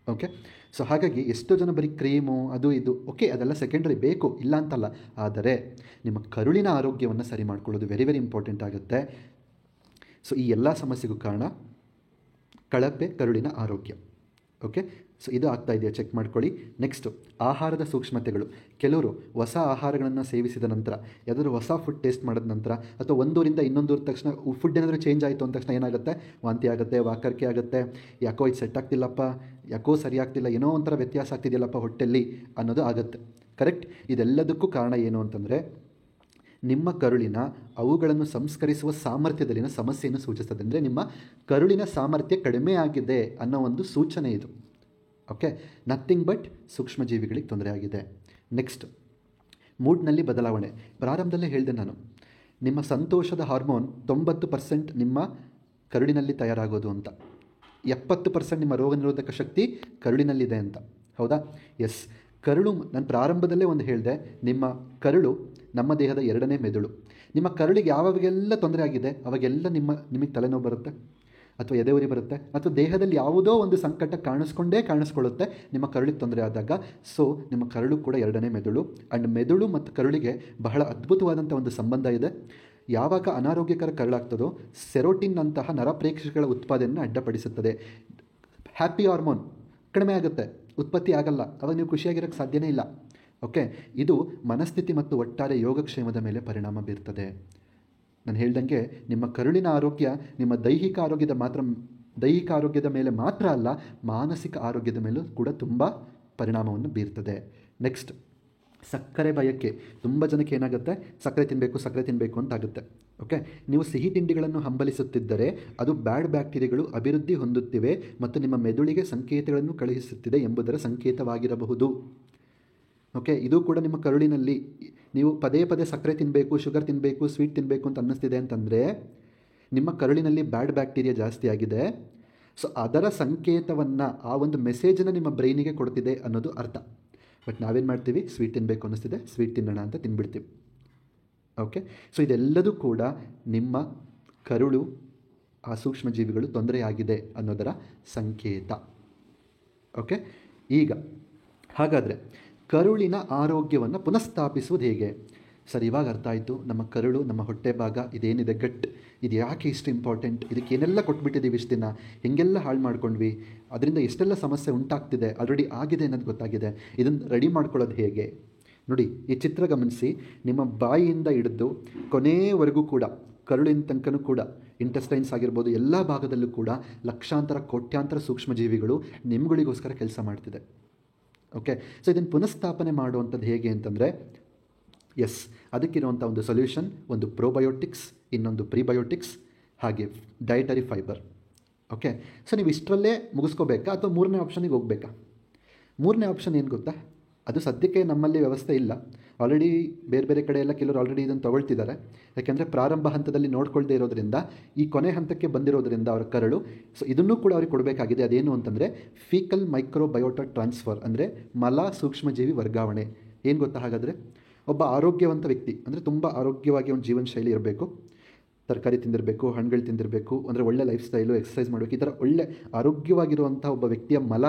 ಓಕೆ, ಸೊ ಹಾಗಾಗಿ ಎಷ್ಟೋ ಜನ ಬರೀ ಕ್ರೀಮು ಅದು ಇದು, ಓಕೆ ಅದೆಲ್ಲ ಸೆಕೆಂಡ್ರಿ, ಬೇಕು ಇಲ್ಲ ಅಂತಲ್ಲ, ಆದರೆ ನಿಮ್ಮ ಕರುಳಿನ ಆರೋಗ್ಯವನ್ನು ಸರಿ ಮಾಡ್ಕೊಳ್ಳೋದು ವೆರಿ ವೆರಿ ಇಂಪಾರ್ಟೆಂಟ್ ಆಗುತ್ತೆ. ಸೊ ಈ ಎಲ್ಲ ಸಮಸ್ಯೆಗೂ ಕಾರಣ ಕಳಪೆ ಕರುಳಿನ ಆರೋಗ್ಯ. ಓಕೆ, ಸೊ ಇದು ಆಗ್ತಾ ಇದೆಯಾ ಚೆಕ್ ಮಾಡ್ಕೊಳ್ಳಿ. ನೆಕ್ಸ್ಟು ಆಹಾರದ ಸೂಕ್ಷ್ಮತೆಗಳು. ಕೆಲವರು ಹೊಸ ಆಹಾರಗಳನ್ನು ಸೇವಿಸಿದ ನಂತರ, ಯಾವುದಾದ್ರೂ ಹೊಸ ಫುಡ್ ಟೇಸ್ಟ್ ಮಾಡಿದ ನಂತರ ಅಥವಾ ಒಂದೂರಿಂದ ಇನ್ನೊಂದೂರ ತಕ್ಷಣ ಫುಡ್ ಏನಾದರೂ ಚೇಂಜ್ ಆಯಿತು ಅಂದ ತಕ್ಷಣ ಏನಾಗುತ್ತೆ, ವಾಂತಿ ಆಗುತ್ತೆ, ವಾಕರಿಕೆ ಆಗುತ್ತೆ, ಯಾಕೋ ಇದು ಸೆಟ್ ಆಗ್ತಿಲ್ಲಪ್ಪ, ಯಾಕೋ ಸರಿ ಆಗ್ತಿಲ್ಲ, ಏನೋ ಒಂಥರ ವ್ಯತ್ಯಾಸ ಆಗ್ತಿದೆಯಲ್ಲಪ್ಪ ಹೊಟ್ಟೆಲ್ಲಿ ಅನ್ನೋದು ಆಗುತ್ತೆ. ಕರೆಕ್ಟ್, ಇದೆಲ್ಲದಕ್ಕೂ ಕಾರಣ ಏನು ಅಂತಂದರೆ ನಿಮ್ಮ ಕರುಳಿನ ಅವುಗಳನ್ನು ಸಂಸ್ಕರಿಸುವ ಸಾಮರ್ಥ್ಯದಲ್ಲಿನ ಸಮಸ್ಯೆಯನ್ನು ಸೂಚಿಸ್ತದೆ. ಅಂದರೆ ನಿಮ್ಮ ಕರುಳಿನ ಸಾಮರ್ಥ್ಯ ಕಡಿಮೆ ಆಗಿದೆ ಅನ್ನೋ ಒಂದು ಸೂಚನೆ ಇದು. ಓಕೆ, ನಥಿಂಗ್ ಬಟ್ ಸೂಕ್ಷ್ಮಜೀವಿಗಳಿಗೆ ತೊಂದರೆ ಆಗಿದೆ. ನೆಕ್ಸ್ಟ್, ಮೂಡ್ನಲ್ಲಿ ಬದಲಾವಣೆ. ಪ್ರಾರಂಭದಲ್ಲೇ ಹೇಳಿದೆ ನಾನು, ನಿಮ್ಮ ಸಂತೋಷದ ಹಾರ್ಮೋನ್ 90% ನಿಮ್ಮ ಕರುಳಿನಲ್ಲಿ ತಯಾರಾಗೋದು ಅಂತ, 70% ನಿಮ್ಮ ರೋಗ ನಿರೋಧಕ ಶಕ್ತಿ ಕರುಳಿನಲ್ಲಿದೆ ಅಂತ. ಹೌದಾ? ಎಸ್. ಕರುಳು, ನಾನು ಪ್ರಾರಂಭದಲ್ಲೇ ಒಂದು ಹೇಳಿದೆ, ನಿಮ್ಮ ಕರುಳು ನಮ್ಮ ದೇಹದ 2ನೇ ಮೆದುಳು. ನಿಮ್ಮ ಕರುಳಿಗೆ ಯಾವಾಗೆಲ್ಲ ತೊಂದರೆ ಆಗಿದೆ ಅವಾಗೆಲ್ಲ ನಿಮಗೆ ತಲೆನೋವು ಬರುತ್ತೆ, ಅಥವಾ ಎದೆ ಉರಿ ಬರುತ್ತೆ, ಅಥವಾ ದೇಹದಲ್ಲಿ ಯಾವುದೋ ಒಂದು ಸಂಕಟ ಕಾಣಿಸ್ಕೊಳ್ಳುತ್ತೆ ನಿಮ್ಮ ಕರುಳಿಗೆ ತೊಂದರೆ ಆದಾಗ. ಸೊ ನಿಮ್ಮ ಕರುಳು ಕೂಡ 2ನೇ ಮೆದುಳು. ಆ್ಯಂಡ್ ಮೆದುಳು ಮತ್ತು ಕರುಳಿಗೆ ಬಹಳ ಅದ್ಭುತವಾದಂಥ ಒಂದು ಸಂಬಂಧ ಇದೆ. ಯಾವಾಗ ಅನಾರೋಗ್ಯಕರ ಕರುಳಾಗ್ತದೋ ಸೆರೋಟಿನ್ ಅಂತಹ ನರಪ್ರೇಕ್ಷಕಗಳ ಉತ್ಪಾದನೆಯನ್ನು ಅಡ್ಡಪಡಿಸುತ್ತದೆ. ಹ್ಯಾಪಿ ಹಾರ್ಮೋನ್ ಕಡಿಮೆ ಆಗುತ್ತೆ, ಉತ್ಪತ್ತಿ ಆಗಲ್ಲ, ಅವಾಗ ನೀವು ಖುಷಿಯಾಗಿರೋಕ್ಕೆ ಸಾಧ್ಯನೇ ಇಲ್ಲ. ಓಕೆ, ಇದು ಮನಸ್ಥಿತಿ ಮತ್ತು ಒಟ್ಟಾರೆ ಯೋಗಕ್ಷೇಮದ ಮೇಲೆ ಪರಿಣಾಮ ಬೀರ್ತದೆ. ನಾನು ಹೇಳ್ದಂಗೆ ನಿಮ್ಮ ಕರುಳಿನ ಆರೋಗ್ಯ ನಿಮ್ಮ ದೈಹಿಕ ಆರೋಗ್ಯದ ಮೇಲೆ ಮಾತ್ರ ಅಲ್ಲ, ಮಾನಸಿಕ ಆರೋಗ್ಯದ ಮೇಲೂ ಕೂಡ ತುಂಬ ಪರಿಣಾಮವನ್ನು ಬೀರ್ತದೆ. ನೆಕ್ಸ್ಟ್, ಸಕ್ಕರೆ ಬಯಕೆ. ತುಂಬ ಜನಕ್ಕೆ ಏನಾಗುತ್ತೆ, ಸಕ್ಕರೆ ತಿನ್ನಬೇಕು ಅಂತಾಗುತ್ತೆ. ಓಕೆ, ನೀವು ಸಿಹಿ ತಿಂಡಿಗಳನ್ನು ಹಂಬಲಿಸುತ್ತಿದ್ದರೆ ಅದು ಬ್ಯಾಡ್ ಬ್ಯಾಕ್ಟೀರಿಯಾಗಳು ಅಭಿವೃದ್ಧಿ ಹೊಂದುತ್ತಿವೆ ಮತ್ತು ನಿಮ್ಮ ಮೆದುಳಿಗೆ ಸಂಕೇತಗಳನ್ನು ಕಳುಹಿಸುತ್ತಿದೆ ಎಂಬುದರ ಸಂಕೇತವಾಗಿರಬಹುದು. ಓಕೆ, ಇದು ಕೂಡ ನಿಮ್ಮ ಕರುಳಿನಲ್ಲಿ ನೀವು ಪದೇ ಸಕ್ಕರೆ ತಿನ್ನಬೇಕು, ಶುಗರ್ ತಿನ್ನಬೇಕು, ಸ್ವೀಟ್ ತಿನ್ನಬೇಕು ಅಂತ ಅನ್ನಿಸ್ತಿದೆ ಅಂತಂದರೆ ನಿಮ್ಮ ಕರುಳಿನಲ್ಲಿ ಬ್ಯಾಡ್ ಬ್ಯಾಕ್ಟೀರಿಯಾ ಜಾಸ್ತಿ ಆಗಿದೆ. ಸೊ ಅದರ ಸಂಕೇತವನ್ನು, ಆ ಒಂದು ಮೆಸೇಜನ್ನು ನಿಮ್ಮ ಬ್ರೈನಿಗೆ ಕೊಡ್ತಿದೆ ಅನ್ನೋದು ಅರ್ಥ. ಬಟ್ ನಾವೇನು ಮಾಡ್ತೀವಿ, ಸ್ವೀಟ್ ತಿನ್ನಬೇಕು ಅನ್ನಿಸ್ತಿದೆ, ಸ್ವೀಟ್ ತಿನ್ನೋಣ ಅಂತ ತಿನ್ಬಿಡ್ತೀವಿ. ಓಕೆ, ಸೊ ಇದೆಲ್ಲದೂ ಕೂಡ ನಿಮ್ಮ ಕರುಳು, ಆ ಸೂಕ್ಷ್ಮಜೀವಿಗಳು ತೊಂದರೆಯಾಗಿದೆ ಅನ್ನೋದರ ಸಂಕೇತ. ಓಕೆ, ಈಗ ಹಾಗಾದರೆ ಕರುಳಿನ ಆರೋಗ್ಯವನ್ನು ಪುನಃಸ್ಥಾಪಿಸುವುದು ಹೇಗೆ? ಸರ್, ಇವಾಗ ಅರ್ಥ ಆಯಿತು. ನಮ್ಮ ಕರುಳು, ನಮ್ಮ ಹೊಟ್ಟೆ ಭಾಗ ಇದೇನಿದೆ, ಗಟ್, ಇದು ಯಾಕೆ ಇಷ್ಟು ಇಂಪಾರ್ಟೆಂಟ್, ಇದಕ್ಕೆ ಏನೆಲ್ಲ ಕೊಟ್ಬಿಟ್ಟಿದ್ದೀವಿ ಇಷ್ಟು ದಿನ, ಹೆಂಗೆಲ್ಲ ಹಾಳು ಮಾಡ್ಕೊಂಡ್ವಿ, ಅದರಿಂದ ಎಷ್ಟೆಲ್ಲ ಸಮಸ್ಯೆ ಉಂಟಾಗ್ತಿದೆ, ಆಲ್ರೆಡಿ ಆಗಿದೆ ಅನ್ನೋದು ಗೊತ್ತಾಗಿದೆ. ಇದನ್ನು ರೆಡಿ ಮಾಡ್ಕೊಳ್ಳೋದು ಹೇಗೆ? ನೋಡಿ, ಈ ಚಿತ್ರ ಗಮನಿಸಿ. ನಿಮ್ಮ ಬಾಯಿಯಿಂದ ಹಿಡಿದು ಕೊನೆಯವರೆಗೂ ಕೂಡ, ಕರುಳಿನ ತನಕನೂ ಕೂಡ, ಇಂಟೆಸ್ಟೈನ್ಸ್ ಆಗಿರ್ಬೋದು, ಎಲ್ಲ ಭಾಗದಲ್ಲೂ ಕೂಡ ಲಕ್ಷಾಂತರ ಕೋಟ್ಯಾಂತರ ಸೂಕ್ಷ್ಮಜೀವಿಗಳು ನಿಮ್ಗಳಿಗೋಸ್ಕರ ಕೆಲಸ ಮಾಡ್ತಿದೆ. ಓಕೆ, ಸೊ ಇದನ್ನು ಪುನಃಸ್ಥಾಪನೆ ಮಾಡುವಂಥದ್ದು ಹೇಗೆ ಅಂತಂದರೆ, ಎಸ್, ಅದಕ್ಕಿರುವಂಥ ಒಂದು ಸೊಲ್ಯೂಷನ್, ಒಂದು ಪ್ರೋಬಯೋಟಿಕ್ಸ್, ಇನ್ನೊಂದು ಪ್ರಿಬಯೋಟಿಕ್ಸ್, ಹಾಗೆ ಡಯಟರಿ ಫೈಬರ್. ಓಕೆ, ಸೊ ನೀವು ಇಷ್ಟರಲ್ಲೇ ಮುಗಿಸ್ಕೋಬೇಕಾ ಅಥವಾ 3ನೇ ಆಪ್ಷನಿಗೆ ಹೋಗಬೇಕಾ? 3ನೇ ಆಪ್ಷನ್ ಏನು ಗೊತ್ತಾ? ಅದು ಸದ್ಯಕ್ಕೆ ನಮ್ಮಲ್ಲಿ ವ್ಯವಸ್ಥೆ ಇಲ್ಲ. ಆಲ್ರೆಡಿ ಬೇರೆ ಕಡೆ ಎಲ್ಲ ಕೆಲವರು ಆಲ್ರೆಡಿ ಇದನ್ನು ತಗೊಳ್ತಿದ್ದಾರೆ. ಯಾಕೆಂದರೆ ಪ್ರಾರಂಭ ಹಂತದಲ್ಲಿ ನೋಡ್ಕೊಳ್ದೇ ಇರೋದ್ರಿಂದ, ಈ ಕೊನೆ ಹಂತಕ್ಕೆ ಬಂದಿರೋದ್ರಿಂದ ಅವರ ಕರಳು, ಸೊ ಇದನ್ನು ಕೂಡ ಅವ್ರಿಗೆ ಕೊಡಬೇಕಾಗಿದೆ. ಅದೇನು ಅಂತಂದರೆ ಫೀಕಲ್ ಮೈಕ್ರೋಬಯೋಟಾ ಟ್ರಾನ್ಸ್ಫರ್, ಅಂದರೆ ಮಲ ಸೂಕ್ಷ್ಮಜೀವಿ ವರ್ಗಾವಣೆ. ಏನು ಗೊತ್ತಾ? ಹಾಗಾದರೆ ಒಬ್ಬ ಆರೋಗ್ಯವಂತ ವ್ಯಕ್ತಿ, ಅಂದರೆ ತುಂಬ ಆರೋಗ್ಯವಾಗಿ ಒಂದು ಜೀವನ ಶೈಲಿ ಇರಬೇಕು, ತರಕಾರಿ ತಿಂದಿರಬೇಕು, ಹಣ್ಣುಗಳು ತಿಂದಿರಬೇಕು, ಅಂದರೆ ಒಳ್ಳೆ ಲೈಫ್ ಸ್ಟೈಲು, ಎಕ್ಸಸೈಸ್ ಮಾಡಬೇಕು. ಈ ಥರ ಒಳ್ಳೆ ಆರೋಗ್ಯವಾಗಿರುವಂಥ ಒಬ್ಬ ವ್ಯಕ್ತಿಯ ಮಲ,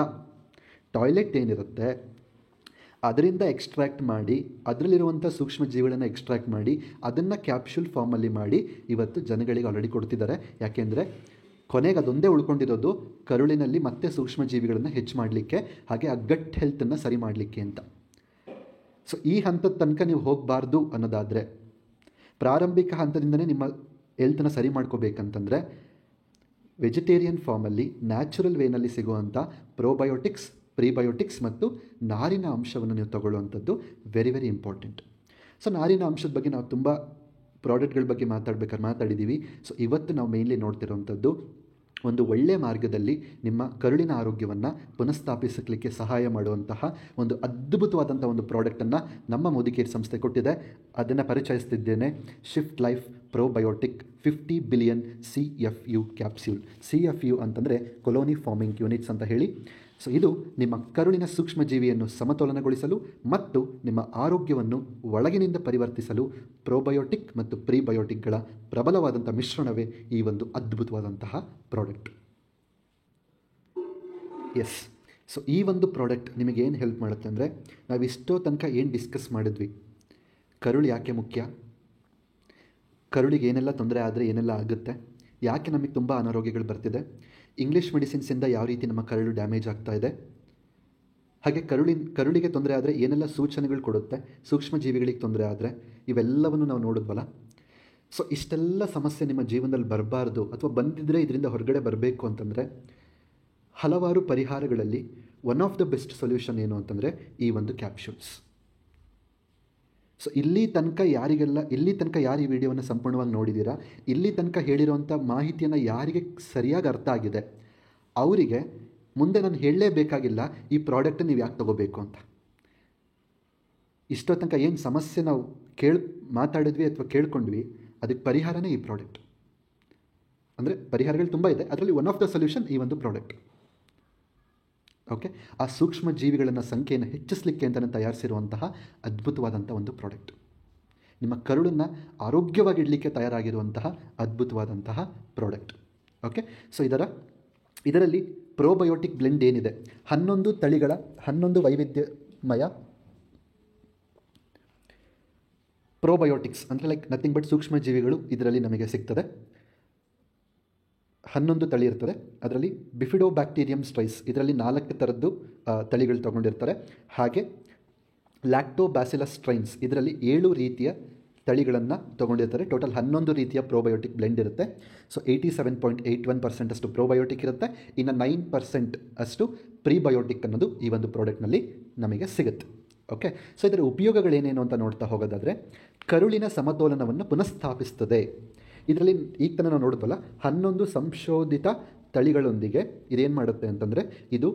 ಟಾಯ್ಲೆಟ್ ಏನಿರುತ್ತೆ ಅದರಿಂದ ಎಕ್ಸ್ಟ್ರಾಕ್ಟ್ ಮಾಡಿ, ಅದರಲ್ಲಿರುವಂಥ ಸೂಕ್ಷ್ಮಜೀವಿಗಳನ್ನು ಎಕ್ಸ್ಟ್ರಾಕ್ಟ್ ಮಾಡಿ, ಅದನ್ನು ಕ್ಯಾಪ್ಸೂಲ್ ಫಾರ್ಮಲ್ಲಿ ಮಾಡಿ ಇವತ್ತು ಜನಗಳಿಗೆ ಆಲ್ರೆಡಿ ಕೊಡ್ತಿದ್ದಾರೆ. ಯಾಕೆಂದರೆ ಕೊನೆಗೆ ಅದೊಂದೇ ಉಳ್ಕೊಂಡಿರೋದು ಕರುಳಿನಲ್ಲಿ ಮತ್ತೆ ಸೂಕ್ಷ್ಮಜೀವಿಗಳನ್ನು ಹೆಚ್ಚು ಮಾಡಲಿಕ್ಕೆ, ಹಾಗೆ ಆ ಗಟ್ ಹೆಲ್ತನ್ನು ಸರಿ ಮಾಡಲಿಕ್ಕೆ ಅಂತ. ಸೊ ಈ ಹಂತದ ತನಕ ನೀವು ಹೋಗಬಾರ್ದು ಅನ್ನೋದಾದರೆ, ಪ್ರಾರಂಭಿಕ ಹಂತದಿಂದನೇ ನಿಮ್ಮ ಹೆಲ್ತನ್ನು ಸರಿ ಮಾಡ್ಕೋಬೇಕಂತಂದರೆ, ವೆಜಿಟೇರಿಯನ್ ಫಾರ್ಮಲ್ಲಿ ನ್ಯಾಚುರಲ್ ವೇನಲ್ಲಿ ಸಿಗುವಂಥ ಪ್ರೋಬಯೋಟಿಕ್ಸ್, ಪ್ರಿಬಯೋಟಿಕ್ಸ್ ಮತ್ತು ನಾರಿನ ಅಂಶವನ್ನು ನೀವು ತಗೊಳ್ಳುವಂಥದ್ದು ವೆರಿ ಇಂಪಾರ್ಟೆಂಟ್. ಸೊ ನಾರಿನ ಅಂಶದ ಬಗ್ಗೆ ನಾವು ತುಂಬ ಪ್ರಾಡಕ್ಟ್ಗಳ ಬಗ್ಗೆ ಮಾತಾಡಿದ್ದೀವಿ. ಸೊ ಇವತ್ತು ನಾವು ಮೇನ್ಲಿ ನೋಡ್ತಿರೋವಂಥದ್ದು ಒಂದು ಒಳ್ಳೆಯ ಮಾರ್ಗದಲ್ಲಿ ನಿಮ್ಮ ಕರುಳಿನ ಆರೋಗ್ಯವನ್ನು ಪುನಃಸ್ಥಾಪಿಸಲಿಕ್ಕೆ ಸಹಾಯ ಮಾಡುವಂತಹ ಒಂದು ಅದ್ಭುತವಾದಂಥ ಒಂದು ಪ್ರಾಡಕ್ಟನ್ನು ನಮ್ಮ ಮೋದಿಕೇರ್ ಸಂಸ್ಥೆ ಕೊಟ್ಟಿದೆ. ಅದನ್ನು ಪರಿಚಯಿಸ್ತಿದ್ದೇನೆ. Shift life probiotic 50 billion CFU capsule. CFU ಅಂತಂದರೆ ಕೊಲೋನಿ ಫಾರ್ಮಿಂಗ್ ಯೂನಿಟ್ಸ್ ಅಂತ ಹೇಳಿ. ಸೊ ಇದು ನಿಮ್ಮ ಕರುಳಿನ ಸೂಕ್ಷ್ಮಜೀವಿಯನ್ನು ಸಮತೋಲನಗೊಳಿಸಲು ಮತ್ತು ನಿಮ್ಮ ಆರೋಗ್ಯವನ್ನು ಒಳಗಿನಿಂದ ಪರಿವರ್ತಿಸಲು ಪ್ರೋಬಯೋಟಿಕ್ ಮತ್ತು ಪ್ರಿಬಯೋಟಿಕ್ಗಳ ಪ್ರಬಲವಾದಂಥ ಮಿಶ್ರಣವೇ ಈ ಒಂದು ಅದ್ಭುತವಾದಂತಹ ಪ್ರಾಡಕ್ಟ್. ಎಸ್, ಸೊ ಈ ಒಂದು ಪ್ರಾಡಕ್ಟ್ ನಿಮಗೇನು ಹೆಲ್ಪ್ ಮಾಡುತ್ತೆ ಅಂದರೆ, ನಾವು ಇಷ್ಟೋ ತನಕ ಏನು ಡಿಸ್ಕಸ್ ಮಾಡಿದ್ವಿ, ಕರುಳು ಯಾಕೆ ಮುಖ್ಯ, ಕರುಳಿಗೆ ಏನೆಲ್ಲ ತೊಂದರೆ ಆದರೆ ಏನೆಲ್ಲ ಆಗುತ್ತೆ, ಯಾಕೆ ನಮಗೆ ತುಂಬ ಅನಾರೋಗ್ಯಗಳು ಬರ್ತಿದೆ, ಇಂಗ್ಲೀಷ್ ಮೆಡಿಸಿನ್ಸಿಂದ ಯಾವ ರೀತಿ ನಮ್ಮ ಕರುಳು ಡ್ಯಾಮೇಜ್ ಆಗ್ತಾ ಇದೆ, ಹಾಗೆ ಕರುಳಿಗೆ ತೊಂದರೆ ಆದರೆ ಏನೆಲ್ಲ ಸೂಚನೆಗಳು ಕೊಡುತ್ತೆ, ಸೂಕ್ಷ್ಮಜೀವಿಗಳಿಗೆ ತೊಂದರೆ ಆದರೆ, ಇವೆಲ್ಲವನ್ನು ನಾವು ನೋಡಿದ್ವಲ್ಲ. ಸೊ ಇಷ್ಟೆಲ್ಲ ಸಮಸ್ಯೆ ನಿಮ್ಮ ಜೀವನದಲ್ಲಿ ಬರಬಾರ್ದು, ಅಥವಾ ಬಂದಿದ್ದರೆ ಇದರಿಂದ ಹೊರಗಡೆ ಬರಬೇಕು ಅಂತಂದರೆ, ಹಲವಾರು ಪರಿಹಾರಗಳಲ್ಲಿ one of the best solution ಏನು ಅಂತಂದರೆ ಈ ಒಂದು ಕ್ಯಾಪ್ಸೂಲ್ಸ್. ಸೊ ಇಲ್ಲಿ ತನಕ ಯಾರು ಈ ವಿಡಿಯೋವನ್ನು ಸಂಪೂರ್ಣವಾಗಿ ನೋಡಿದ್ದೀರಾ, ಇಲ್ಲಿ ತನಕ ಹೇಳಿರೋವಂಥ ಮಾಹಿತಿಯನ್ನು ಯಾರಿಗೆ ಸರಿಯಾಗಿ ಅರ್ಥ ಆಗಿದೆ ಅವರಿಗೆ ಮುಂದೆ ನಾನು ಹೇಳಲೇಬೇಕಾಗಿಲ್ಲ ಈ ಪ್ರಾಡಕ್ಟನ್ನು ನೀವು ಯಾಕೆ ತೊಗೋಬೇಕು ಅಂತ. ಇಷ್ಟೋ ತನಕ ಏನು ಸಮಸ್ಯೆ ನಾವು ಮಾತಾಡಿದ್ವಿ ಅಥವಾ ಕೇಳ್ಕೊಂಡ್ವಿ, ಅದಕ್ಕೆ ಪರಿಹಾರನೇ ಈ ಪ್ರಾಡಕ್ಟ್. ಅಂದರೆ ಪರಿಹಾರಗಳು ತುಂಬ ಇದೆ, ಅದರಲ್ಲಿ ಒನ್ ಆಫ್ ದ ಸೊಲ್ಯೂಷನ್ ಈ ಒಂದು ಪ್ರಾಡಕ್ಟ್. ಓಕೆ, ಆ ಸೂಕ್ಷ್ಮ ಜೀವಿಗಳನ್ನು ಸಂಖ್ಯೆಯನ್ನು ಹೆಚ್ಚಿಸಲಿಕ್ಕೆ ಅಂತಲೇ ತಯಾರಿಸಿರುವಂತಹ ಅದ್ಭುತವಾದಂಥ ಒಂದು ಪ್ರಾಡಕ್ಟ್. ನಿಮ್ಮ ಕರುಳನ್ನು ಆರೋಗ್ಯವಾಗಿಡಲಿಕ್ಕೆ ತಯಾರಾಗಿರುವಂತಹ ಅದ್ಭುತವಾದಂತಹ ಪ್ರಾಡಕ್ಟ್. ಓಕೆ, ಸೊ ಇದರಲ್ಲಿ ಪ್ರೋಬಯೋಟಿಕ್ ಬ್ಲೆಂಡ್ ಏನಿದೆ, 11 ತಳಿಗಳ 11 ವೈವಿಧ್ಯಮಯ ಪ್ರೋಬಯೋಟಿಕ್ಸ್ ಅಂದರೆ ಲೈಕ್ ನಥಿಂಗ್ ಬಟ್ ಸೂಕ್ಷ್ಮ ಜೀವಿಗಳು ಇದರಲ್ಲಿ ನಮಗೆ ಸಿಗ್ತದೆ. 11 ತಳಿ ಇರ್ತದೆ. ಅದರಲ್ಲಿ ಬಿಫಿಡೋಬ್ಯಾಕ್ಟೀರಿಯಂ ಸ್ಟ್ರೈಸ್ ಇದರಲ್ಲಿ 4 ಥರದ್ದು ತಳಿಗಳು ತೊಗೊಂಡಿರ್ತಾರೆ. ಹಾಗೆ ಲ್ಯಾಕ್ಟೋಬ್ಯಾಸಿಲಸ್ ಸ್ಟ್ರೈನ್ಸ್ ಇದರಲ್ಲಿ 7 ರೀತಿಯ ತಳಿಗಳನ್ನು ತೊಗೊಂಡಿರ್ತಾರೆ. ಟೋಟಲ್ 11 ರೀತಿಯ ಪ್ರೋಬಯೋಟಿಕ್ ಬ್ಲೆಂಡ್ ಇರುತ್ತೆ. ಸೊ 87.81% ಅಷ್ಟು ಪ್ರೋಬಯೋಟಿಕ್ ಇರುತ್ತೆ, ಇನ್ನು 9% ಅಷ್ಟು ಪ್ರೀಬಯೋಟಿಕ್ ಅನ್ನೋದು ಈ ಒಂದು ಪ್ರಾಡಕ್ಟ್ನಲ್ಲಿ ನಮಗೆ ಸಿಗುತ್ತೆ. ಓಕೆ, ಸೊ ಇದರ ಉಪಯೋಗಗಳೇನೇನು ಅಂತ ನೋಡ್ತಾ ಹೋಗೋದಾದರೆ, ಕರುಳಿನ ಸಮತೋಲನವನ್ನು ಪುನಃಸ್ಥಾಪಿಸ್ತದೆ. ಇದರಲ್ಲಿ ಈಗ ತನಕ ನಾವು ನೋಡುತ್ತಲ್ಲ 11 ಸಂಶೋಧಿತ ತಳಿಗಳೊಂದಿಗೆ ಇದೇನು ಮಾಡುತ್ತೆ ಅಂತಂದರೆ, ಇದು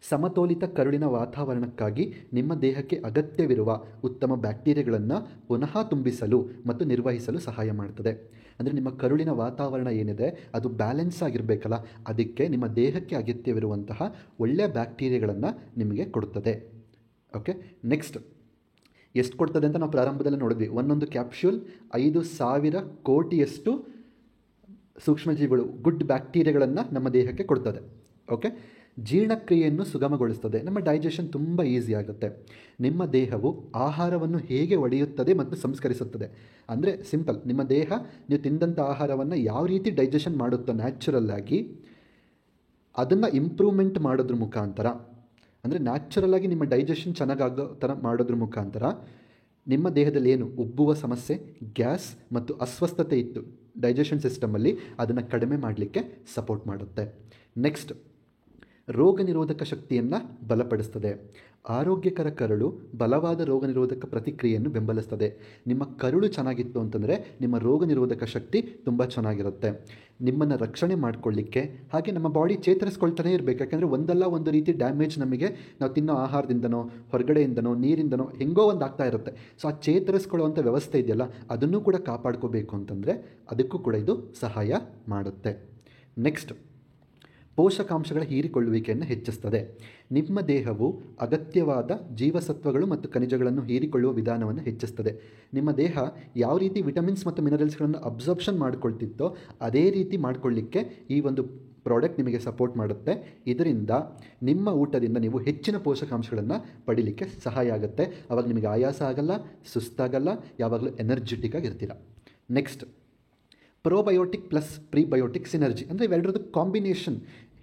ಸಮತೋಲಿತ ಕರುಳಿನ ವಾತಾವರಣಕ್ಕಾಗಿ ನಿಮ್ಮ ದೇಹಕ್ಕೆ ಅಗತ್ಯವಿರುವ ಉತ್ತಮ ಬ್ಯಾಕ್ಟೀರಿಯಾಗಳನ್ನು ಪುನಃ ತುಂಬಿಸಲು ಮತ್ತು ನಿರ್ವಹಿಸಲು ಸಹಾಯ ಮಾಡ್ತದೆ. ಅಂದರೆ ನಿಮ್ಮ ಕರುಳಿನ ವಾತಾವರಣ ಏನಿದೆ ಅದು ಬ್ಯಾಲೆನ್ಸ್ ಆಗಿರಬೇಕಲ್ಲ, ಅದಕ್ಕೆ ನಿಮ್ಮ ದೇಹಕ್ಕೆ ಅಗತ್ಯವಿರುವಂತಹ ಒಳ್ಳೆಯ ಬ್ಯಾಕ್ಟೀರಿಯಾಗಳನ್ನು ನಿಮಗೆ ಕೊಡುತ್ತದೆ. ಓಕೆ, ನೆಕ್ಸ್ಟ್ ಎಷ್ಟು ಕೊಡ್ತದೆ ಅಂತ ನಾವು ಪ್ರಾರಂಭದಲ್ಲಿ ನೋಡಿದ್ವಿ. ಒಂದೊಂದು ಕ್ಯಾಪ್ಸ್ಯೂಲ್ 5,000 ಕೋಟಿಯಷ್ಟು ಸೂಕ್ಷ್ಮಜೀವಿಗಳು ಗುಡ್ ಬ್ಯಾಕ್ಟೀರಿಯಾಗಳನ್ನು ನಮ್ಮ ದೇಹಕ್ಕೆ ಕೊಡ್ತದೆ. ಓಕೆ, ಜೀರ್ಣಕ್ರಿಯೆಯನ್ನು ಸುಗಮಗೊಳಿಸ್ತದೆ. ನಮ್ಮ ಡೈಜೆಷನ್ ತುಂಬ ಈಸಿ ಆಗುತ್ತೆ. ನಿಮ್ಮ ದೇಹವು ಆಹಾರವನ್ನು ಹೇಗೆ ಒಡೆಯುತ್ತದೆ ಮತ್ತು ಸಂಸ್ಕರಿಸುತ್ತದೆ ಅಂದರೆ ಸಿಂಪಲ್, ನಿಮ್ಮ ದೇಹ ನೀವು ತಿಂದಂಥ ಆಹಾರವನ್ನು ಯಾವ ರೀತಿ ಡೈಜೆಷನ್ ಮಾಡುತ್ತೋ ನ್ಯಾಚುರಲ್ಲಾಗಿ, ಅದನ್ನು ಇಂಪ್ರೂವ್ಮೆಂಟ್ ಮಾಡೋದ್ರ ಮುಖಾಂತರ, ಅಂದರೆ ನ್ಯಾಚುರಲ್ಲಾಗಿ ನಿಮ್ಮ ಡೈಜೆಷನ್ ಚೆನ್ನಾಗಾಗೋ ಥರ ಮಾಡೋದ್ರ ಮುಖಾಂತರ ನಿಮ್ಮ ದೇಹದಲ್ಲಿ ಏನು ಉಬ್ಬುವ ಸಮಸ್ಯೆ, ಗ್ಯಾಸ್ ಮತ್ತು ಅಸ್ವಸ್ಥತೆ ಇತ್ತು ಡೈಜೆಷನ್ ಸಿಸ್ಟಮಲ್ಲಿ, ಅದನ್ನು ಕಡಿಮೆ ಮಾಡಲಿಕ್ಕೆ ಸಪೋರ್ಟ್ ಮಾಡುತ್ತೆ. ನೆಕ್ಸ್ಟ್, ರೋಗ ನಿರೋಧಕ ಶಕ್ತಿಯನ್ನು ಬಲಪಡಿಸ್ತದೆ. ಆರೋಗ್ಯಕರ ಕರುಳು ಬಲವಾದ ರೋಗ ನಿರೋಧಕ ಪ್ರತಿಕ್ರಿಯೆಯನ್ನು ಬೆಂಬಲಿಸ್ತದೆ. ನಿಮ್ಮ ಕರುಳು ಚೆನ್ನಾಗಿತ್ತು ಅಂತಂದರೆ ನಿಮ್ಮ ರೋಗ ನಿರೋಧಕ ಶಕ್ತಿ ತುಂಬ ಚೆನ್ನಾಗಿರುತ್ತೆ. ನಿಮ್ಮನ್ನು ರಕ್ಷಣೆ ಮಾಡಿಕೊಳ್ಳಿಕ್ಕೆ, ಹಾಗೆ ನಮ್ಮ ಬಾಡಿ ಚೇತರಿಸ್ಕೊಳ್ತಾನೆ ಇರಬೇಕು. ಯಾಕೆಂದರೆ ಒಂದಲ್ಲ ಒಂದು ರೀತಿ ಡ್ಯಾಮೇಜ್ ನಮಗೆ ನಾವು ತಿನ್ನೋ ಆಹಾರದಿಂದನೋ ಹೊರಗಡೆಯಿಂದನೋ ನೀರಿಂದನೋ ಹೆಂಗೋ ಒಂದು ಆಗ್ತಾ ಇರುತ್ತೆ. ಸೊ ಆ ಚೇತರಿಸ್ಕೊಳ್ಳುವಂಥ ವ್ಯವಸ್ಥೆ ಇದೆಯಲ್ಲ, ಅದನ್ನು ಕೂಡ ಕಾಪಾಡ್ಕೋಬೇಕು ಅಂತಂದರೆ ಅದಕ್ಕೂ ಕೂಡ ಇದು ಸಹಾಯ ಮಾಡುತ್ತೆ. ನೆಕ್ಸ್ಟ್, ಪೋಷಕಾಂಶಗಳ ಹೀರಿಕೊಳ್ಳುವಿಕೆಯನ್ನು ಹೆಚ್ಚಿಸ್ತದೆ. ನಿಮ್ಮ ದೇಹವು ಅಗತ್ಯವಾದ ಜೀವಸತ್ವಗಳು ಮತ್ತು ಖನಿಜಗಳನ್ನು ಹೀರಿಕೊಳ್ಳುವ ವಿಧಾನವನ್ನು ಹೆಚ್ಚಿಸ್ತದೆ. ನಿಮ್ಮ ದೇಹ ಯಾವ ರೀತಿ ವಿಟಮಿನ್ಸ್ ಮತ್ತು ಮಿನರಲ್ಸ್ಗಳನ್ನು ಅಬ್ಸಾರ್ಪ್ಷನ್ ಮಾಡ್ಕೊಳ್ತಿತ್ತೋ ಅದೇ ರೀತಿ ಮಾಡಿಕೊಳ್ಳಿಕ್ಕೆ ಈ ಒಂದು ಪ್ರಾಡಕ್ಟ್ ನಿಮಗೆ ಸಪೋರ್ಟ್ ಮಾಡುತ್ತೆ. ಇದರಿಂದ ನಿಮ್ಮ ಊಟದಿಂದ ನೀವು ಹೆಚ್ಚಿನ ಪೋಷಕಾಂಶಗಳನ್ನು ಪಡೀಲಿಕ್ಕೆ ಸಹಾಯ ಆಗುತ್ತೆ. ಆವಾಗ ನಿಮಗೆ ಆಯಾಸ ಆಗಲ್ಲ, ಸುಸ್ತಾಗಲ್ಲ, ಯಾವಾಗಲೂ ಎನರ್ಜೆಟಿಕ್ ಆಗಿರ್ತೀರ. Next, probiotic plus prebiotic synergy ಅಂದರೆ ಇವೆರಡರದ್ದು ಕಾಂಬಿನೇಷನ್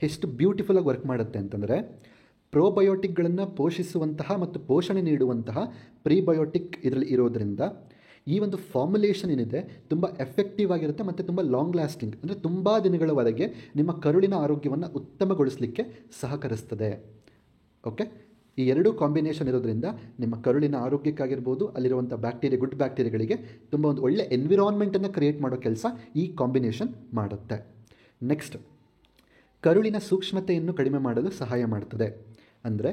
ಎಷ್ಟು ಬ್ಯೂಟಿಫುಲ್ಲಾಗಿ ವರ್ಕ್ ಮಾಡುತ್ತೆ ಅಂತಂದರೆ, ಪ್ರೋಬಯೋಟಿಕ್ಗಳನ್ನು ಪೋಷಿಸುವಂತಹ ಮತ್ತು ಪೋಷಣೆ ನೀಡುವಂತಹ ಪ್ರೀಬಯೋಟಿಕ್ ಇದರಲ್ಲಿ ಇರೋದರಿಂದ ಈ ಒಂದು ಫಾರ್ಮುಲೇಷನ್ ಏನಿದೆ ತುಂಬ ಎಫೆಕ್ಟಿವ್ ಆಗಿರುತ್ತೆ ಮತ್ತು ತುಂಬ ಲಾಂಗ್ ಲಾಸ್ಟಿಂಗ್, ಅಂದರೆ ತುಂಬ ದಿನಗಳವರೆಗೆ ನಿಮ್ಮ ಕರುಳಿನ ಆರೋಗ್ಯವನ್ನು ಉತ್ತಮಗೊಳಿಸಲಿಕ್ಕೆ ಸಹಕರಿಸ್ತದೆ. ಓಕೆ, ಈ ಎರಡೂ ಕಾಂಬಿನೇಷನ್ ಇರೋದ್ರಿಂದ ನಿಮ್ಮ ಕರುಳಿನ ಆರೋಗ್ಯಕ್ಕಾಗಿರ್ಬೋದು, ಅಲ್ಲಿರುವಂಥ ಬ್ಯಾಕ್ಟೀರಿಯಾ ಗುಡ್ ಬ್ಯಾಕ್ಟೀರಿಯಾಗಳಿಗೆ ತುಂಬ ಒಂದು ಒಳ್ಳೆ ಎನ್ವಿರಾನ್ಮೆಂಟನ್ನು ಕ್ರಿಯೇಟ್ ಮಾಡೋ ಕೆಲಸ ಈ ಕಾಂಬಿನೇಷನ್ ಮಾಡುತ್ತೆ. ನೆಕ್ಸ್ಟ್, ಕರುಳಿನ ಸೂಕ್ಷ್ಮತೆಯನ್ನು ಕಡಿಮೆ ಮಾಡಲು ಸಹಾಯ ಮಾಡ್ತದೆ. ಅಂದರೆ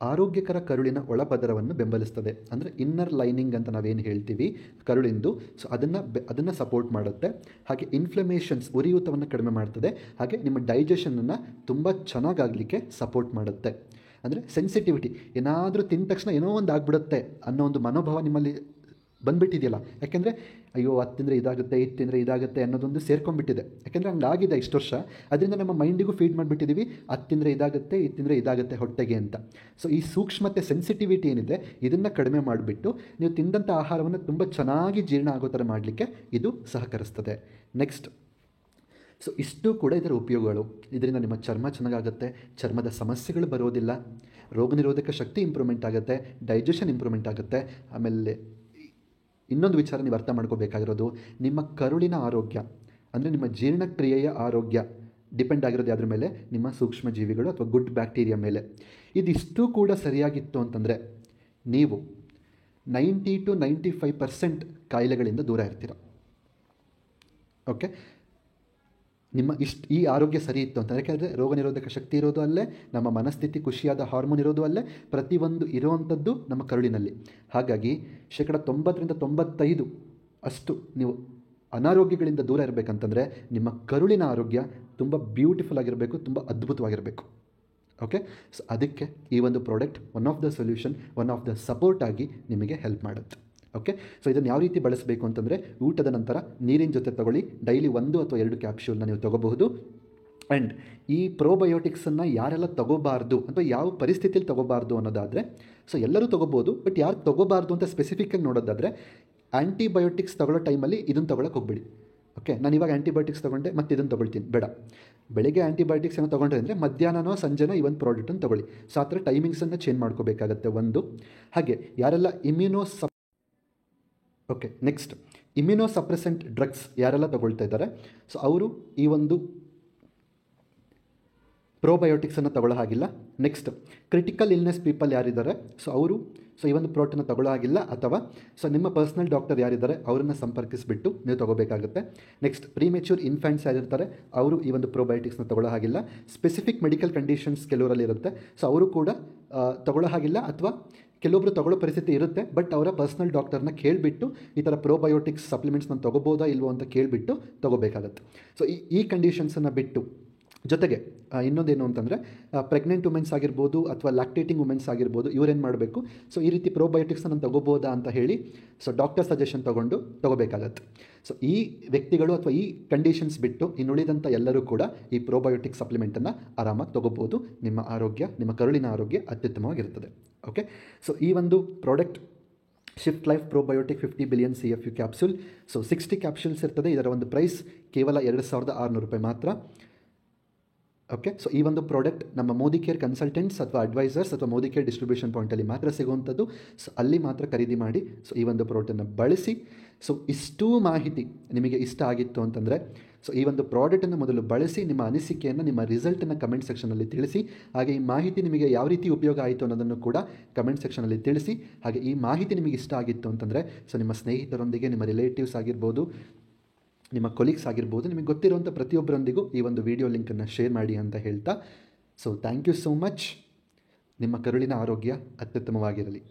ಆರೋಗ್ಯಕರ ಕರುಳಿನ ಒಳಪದರವನ್ನು ಬೆಂಬಲಿಸ್ತದೆ. ಅಂದರೆ ಇನ್ನರ್ ಲೈನಿಂಗ್ ಅಂತ ನಾವೇನು ಹೇಳ್ತೀವಿ ಕರುಳಿಂದು, ಸೊ ಅದನ್ನು ಸಪೋರ್ಟ್ ಮಾಡುತ್ತೆ. ಹಾಗೆ ಇನ್ಫ್ಲಮೇಷನ್ಸ್ ಉರಿಯೂತವನ್ನು ಕಡಿಮೆ ಮಾಡ್ತದೆ. ಹಾಗೆ ನಿಮ್ಮ ಡೈಜೆಷನನ್ನು ತುಂಬ ಚೆನ್ನಾಗಾಗಲಿಕ್ಕೆ ಸಪೋರ್ಟ್ ಮಾಡುತ್ತೆ. ಅಂದರೆ ಸೆನ್ಸಿಟಿವಿಟಿ, ಏನಾದರೂ ತಿಂದ ತಕ್ಷಣ ಏನೋ ಒಂದು ಆಗಿಬಿಡುತ್ತೆ ಅನ್ನೋ ಒಂದು ಮನೋಭಾವ ನಿಮ್ಮಲ್ಲಿ ಬಂದುಬಿಟ್ಟಿದೆಯಲ್ಲ. ಯಾಕೆಂದರೆ ಅಯ್ಯೋ ಅದು ತಿಂದರೆ ಇದಾಗುತ್ತೆ, ಇದು ತಿಂದರೆ ಇದಾಗುತ್ತೆ ಅನ್ನೋದೊಂದು ಸೇರ್ಕೊಂಡ್ಬಿಟ್ಟಿದೆ. ಯಾಕೆಂದರೆ ಹಂಗಾಗಿದೆ ಇಷ್ಟು ವರ್ಷ. ಅದರಿಂದ ನಮ್ಮ ಮೈಂಡಿಗೂ ಫೀಡ್ ಮಾಡಿಬಿಟ್ಟಿದ್ದೀವಿ, ಅದು ತಿಂದರೆ ಇದಾಗುತ್ತೆ, ಇದು ತಿಂದರೆ ಇದಾಗುತ್ತೆ ಹೊಟ್ಟೆಗೆ ಅಂತ. ಸೊ ಈ ಸೂಕ್ಷ್ಮತೆ, ಸೆನ್ಸಿಟಿವಿಟಿ ಏನಿದೆ ಇದನ್ನು ಕಡಿಮೆ ಮಾಡಿಬಿಟ್ಟು ನೀವು ತಿಂದಂಥ ಆಹಾರವನ್ನು ತುಂಬ ಚೆನ್ನಾಗಿ ಜೀರ್ಣ ಆಗೋ ಥರ ಮಾಡಲಿಕ್ಕೆ ಇದು ಸಹಕರಿಸ್ತದೆ. ನೆಕ್ಸ್ಟ್, ಸೊ ಇಷ್ಟು ಕೂಡ ಇದರ ಉಪಯೋಗಗಳು. ಇದರಿಂದ ನಿಮ್ಮ ಚರ್ಮ ಚೆನ್ನಾಗಾಗುತ್ತೆ, ಚರ್ಮದ ಸಮಸ್ಯೆಗಳು ಬರೋದಿಲ್ಲ, ರೋಗ ನಿರೋಧಕ ಶಕ್ತಿ ಇಂಪ್ರೂವ್ಮೆಂಟ್ ಆಗುತ್ತೆ, ಡೈಜೆಷನ್ ಇಂಪ್ರೂವ್ಮೆಂಟ್ ಆಗುತ್ತೆ. ಆಮೇಲೆ ಇನ್ನೊಂದು ವಿಚಾರ ನೀವು ಅರ್ಥ ಮಾಡ್ಕೋಬೇಕಾಗಿರೋದು, ನಿಮ್ಮ ಕರುಳಿನ ಆರೋಗ್ಯ ಅಂದರೆ ನಿಮ್ಮ ಜೀರ್ಣಕ್ರಿಯೆಯ ಆರೋಗ್ಯ ಡಿಪೆಂಡ್ ಆಗಿರೋದು ಯಾವುದ್ರ ಮೇಲೆ, ನಿಮ್ಮ ಸೂಕ್ಷ್ಮ ಜೀವಿಗಳು ಅಥವಾ ಗುಡ್ ಬ್ಯಾಕ್ಟೀರಿಯಾ ಮೇಲೆ. ಇದಿಷ್ಟು ಕೂಡ ಸರಿಯಾಗಿತ್ತು ಅಂತಂದರೆ ನೀವು 90 to 95% ಕಾಯಿಲೆಗಳಿಂದ ದೂರ ಇರ್ತೀರ. ಓಕೆ, ನಿಮ್ಮ ಈ ಆರೋಗ್ಯ ಸರಿ ಇತ್ತು ಅಂತ, ಯಾಕೆಂದರೆ ರೋಗ ನಿರೋಧಕ ಶಕ್ತಿ ಇರೋದು ಅಲ್ಲೇ, ನಮ್ಮ ಮನಸ್ಥಿತಿ ಖುಷಿಯಾದ ಹಾರ್ಮೋನ್ ಇರೋದು ಅಲ್ಲೇ, ಪ್ರತಿಯೊಂದು ಇರುವಂಥದ್ದು ನಮ್ಮ ಕರುಳಿನಲ್ಲಿ. ಹಾಗಾಗಿ 90% ಅಷ್ಟು ನೀವು ಅನಾರೋಗ್ಯಗಳಿಂದ ದೂರ ಇರಬೇಕಂತಂದರೆ ನಿಮ್ಮ ಕರುಳಿನ ಆರೋಗ್ಯ ತುಂಬ ಬ್ಯೂಟಿಫುಲ್ ಆಗಿರಬೇಕು, ತುಂಬ ಅದ್ಭುತವಾಗಿರಬೇಕು. ಓಕೆ, ಸೊ ಅದಕ್ಕೆ ಈ ಒಂದು product one of the solution, one of the support ಆಗಿ ನಿಮಗೆ ಹೆಲ್ಪ್ ಮಾಡುತ್ತೆ. ಓಕೆ, ಸೊ ಇದನ್ನು ಯಾವ ರೀತಿ ಬಳಸಬೇಕು ಅಂತಂದರೆ, ಊಟದ ನಂತರ ನೀರಿನ ಜೊತೆ ತಗೊಳ್ಳಿ. ಡೈಲಿ 1 ಅಥವಾ 2 ಕ್ಯಾಪ್ಸೂಲ್ನ ನೀವು ತೊಗೋಬಹುದು. ಆ್ಯಂಡ್ ಈ ಪ್ರೋಬಯೋಟಿಕ್ಸನ್ನು ಯಾರೆಲ್ಲ ತೊಗೋಬಾರ್ದು ಅಥವಾ ಯಾವ ಪರಿಸ್ಥಿತಿಯಲ್ಲಿ ತೊಗೋಬಾರ್ದು ಅನ್ನೋದಾದರೆ, ಸೊ ಎಲ್ಲರೂ ತೊಗೋಬೋದು, ಬಟ್ ಯಾರು ತೊಗೋಬಾರ್ದು ಅಂತ ಸ್ಪೆಸಿಫಿಕ್ಕಾಗಿ ನೋಡೋದಾದರೆ, ಆ್ಯಂಟಿಬಯೋಟಿಕ್ಸ್ ತೊಗೊಳ್ಳೋ ಟೈಮಲ್ಲಿ ಇದನ್ನು ತೊಗೊಳಕ್ಕೆ ಹೋಗ್ಬೇಡಿ. ಓಕೆ, ನಾನು ಇವಾಗ ಆ್ಯಂಟಿಬಯೋಟಿಕ್ಸ್ ತೊಗೊಂಡೆ ಮತ್ತು ಇದನ್ನು ತೊಗೊಳ್ತೀನಿ, ಬೇಡ. ಬೆಳಗ್ಗೆ ಆ್ಯಂಟಿಬಯೋಟಿಕ್ಸ್ ಏನೋ ತೊಗೊಂಡ್ರೆ ಅಂದರೆ ಮಧ್ಯಾಹ್ನನೋ ಸಂಜೆನೋ ಈ ಒಂದು ಪ್ರಾಡಕ್ಟನ್ನು ತೊಗೊಳ್ಳಿ. ಸೊ ಆ ಥರ ಟೈಮಿಂಗ್ಸನ್ನು ಚೇಂಜ್ ಮಾಡ್ಕೋಬೇಕಾಗತ್ತೆ ಒಂದು. ಹಾಗೆ ಯಾರೆಲ್ಲ ಓಕೆ, ನೆಕ್ಸ್ಟ್ ಇಮ್ಯುನೋಸಪ್ರೆಸೆಂಟ್ ಡ್ರಗ್ಸ್ ಯಾರೆಲ್ಲ ತೊಗೊಳ್ತಾ ಇದ್ದಾರೆ, ಸೊ ಅವರು ಈ ಒಂದು ಪ್ರೋಬಯೋಟಿಕ್ಸನ್ನು ತಗೊಳ್ಳೋ ಹಾಗಿಲ್ಲ. ನೆಕ್ಸ್ಟ್ ಕ್ರಿಟಿಕಲ್ ಇಲ್ನೆಸ್ ಪೀಪಲ್ ಯಾರಿದ್ದಾರೆ, ಸೊ ಅವರು ಈ ಒಂದು ಪ್ರೋಟೀನ ತಗೊಳ್ಳೋ ಹಾಗಿಲ್ಲ, ಅಥವಾ ಸೊ ನಿಮ್ಮ ಪರ್ಸ್ನಲ್ ಡಾಕ್ಟರ್ ಯಾರಿದ್ದಾರೆ ಅವರನ್ನು ಸಂಪರ್ಕಿಸಿಬಿಟ್ಟು ನೀವು ತೊಗೋಬೇಕಾಗುತ್ತೆ. ನೆಕ್ಸ್ಟ್ ಪ್ರೀಮೆಚ್ಯೂರ್ ಇನ್ಫ್ಯಾಂಟ್ಸ್ ಯಾರಿರ್ತಾರೆ ಅವರು ಈ ಒಂದು ಪ್ರೋಬಯೋಟಿಕ್ಸ್ನ ತಗೊಳ್ಳೋ ಹಾಗಿಲ್ಲ. ಸ್ಪೆಸಿಫಿಕ್ ಮೆಡಿಕಲ್ ಕಂಡೀಷನ್ಸ್ ಕೆಲವರಲ್ಲಿ ಇರುತ್ತೆ, ಸೊ ಅವರು ಕೂಡ ತಗೊಳ್ಳೋ ಹಾಗಿಲ್ಲ, ಅಥವಾ ಕೆಲವೊಬ್ಬರು ತಗೊಳ್ಳೋ ಪರಿಸ್ಥಿತಿ ಇರುತ್ತೆ, ಬಟ್ ಅವರ ಪರ್ಸ್ನಲ್ ಡಾಕ್ಟರ್ನ ಕೇಳಿಬಿಟ್ಟು ಈ ಥರ ಪ್ರೋಬಯೋಟಿಕ್ಸ್ ಸಪ್ಲಿಮೆಂಟ್ಸ್ನ ತೊಗೋಬೋದಾ ಇಲ್ವೋ ಅಂತ ಕೇಳಿಬಿಟ್ಟು ತೊಗೋಬೇಕಾಗತ್ತೆ. ಸೊ ಈ ಕಂಡೀಷನ್ಸನ್ನು ಬಿಟ್ಟು, ಜೊತೆಗೆ ಇನ್ನೊಂದೇನು ಅಂತಂದರೆ ಪ್ರೆಗ್ನೆಂಟ್ ವುಮೆನ್ಸ್ ಆಗಿರ್ಬೋದು ಅಥವಾ ಲ್ಯಾಕ್ಟೇಟಿಂಗ್ ವುಮೆನ್ಸ್ ಆಗಿರ್ಬೋದು, ಇವರೇನು ಮಾಡಬೇಕು, ಸೊ ಈ ರೀತಿ ಪ್ರೋಬಯೋಟಿಕ್ಸನ್ನು ತೊಗೋಬೋದಾ ಅಂತ ಹೇಳಿ ಸೊ ಡಾಕ್ಟರ್ ಸಜೆಷನ್ ತೊಗೋಬೇಕಾಗತ್ತೆ. ಸೊ ಈ ವ್ಯಕ್ತಿಗಳು ಅಥವಾ ಈ ಕಂಡೀಷನ್ಸ್ ಬಿಟ್ಟು ಇನ್ನುಳಿದಂಥ ಎಲ್ಲರೂ ಕೂಡ ಈ ಪ್ರೋಬಯೋಟಿಕ್ ಸಪ್ಲಿಮೆಂಟನ್ನು ಆರಾಮಾಗಿ ತೊಗೋಬೋದು. ನಿಮ್ಮ ಆರೋಗ್ಯ, ನಿಮ್ಮ ಕರುಳಿನ ಆರೋಗ್ಯ ಅತ್ಯುತ್ತಮವಾಗಿರ್ತದೆ. ಓಕೆ, ಸೊ ಈ ಒಂದು product shift life probiotic 50 billion CFU capsule, so 60 capsules ಇರ್ತದೆ. ಇದರ ಒಂದು ಪ್ರೈಸ್ ಕೇವಲ 2600 ರೂಪಾಯಿ ಮಾತ್ರ. ಓಕೆ, ಸೊ ಈ ಒಂದು ಪ್ರಾಡಕ್ಟ್ ನಮ್ಮ ಮೋದಿ ಕೇರ್ ಕನ್ಸಲ್ಟೆಂಟ್ಸ್ ಅಥವಾ ಅಡ್ವೈಸರ್ಸ್ ಅಥವಾ ಮೋದಿ ಕೇರ್ ಡಿಸ್ಟ್ರಿಬ್ಯೂಷನ್ ಪಾಯಿಂಟಲ್ಲಿ ಮಾತ್ರ ಸಿಗುವಂಥದ್ದು. ಸೊ ಅಲ್ಲಿ ಮಾತ್ರ ಖರೀದಿ ಮಾಡಿ ಸೊ ಈ ಒಂದು ಪ್ರಾಡಕ್ಟನ್ನು ಬಳಸಿ. ಸೊ ಇಷ್ಟೂ ಮಾಹಿತಿ ನಿಮಗೆ ಇಷ್ಟ ಆಗಿತ್ತು ಅಂತಂದರೆ, ಸೊ ಈ ಒಂದು ಪ್ರಾಡಕ್ಟನ್ನು ಮೊದಲು ಬಳಸಿ ನಿಮ್ಮ ಅನಿಸಿಕೆಯನ್ನು, ನಿಮ್ಮ ರಿಸಲ್ಟನ್ನು ಕಮೆಂಟ್ ಸೆಕ್ಷನಲ್ಲಿ ತಿಳಿಸಿ. ಹಾಗೆ ಈ ಮಾಹಿತಿ ನಿಮಗೆ ಯಾವ ರೀತಿ ಉಪಯೋಗ ಆಯಿತು ಅನ್ನೋದನ್ನು ಕೂಡ ಕಮೆಂಟ್ ಸೆಕ್ಷನಲ್ಲಿ ತಿಳಿಸಿ. ಹಾಗೆ ಈ ಮಾಹಿತಿ ನಿಮಗೆ ಇಷ್ಟ ಆಗಿತ್ತು ಅಂತಂದರೆ, ಸೊ ನಿಮ್ಮ ಸ್ನೇಹಿತರೊಂದಿಗೆ, ನಿಮ್ಮ ರಿಲೇಟಿವ್ಸ್ ಆಗಿರ್ಬೋದು, ನಿಮ್ಮ ಕೊಲೀಗ್ಸ್ ಆಗಿರ್ಬೋದು, ನಿಮಗೆ ಗೊತ್ತಿರುವಂಥ ಪ್ರತಿಯೊಬ್ಬರೊಂದಿಗೂ ಈ ಒಂದು ವಿಡಿಯೋ ಲಿಂಕನ್ನು ಶೇರ್ ಮಾಡಿ ಅಂತ ಹೇಳ್ತಾ, so thank you so much. ನಿಮ್ಮ ಕರುಳಿನ ಆರೋಗ್ಯ ಅತ್ಯುತ್ತಮವಾಗಿರಲಿ.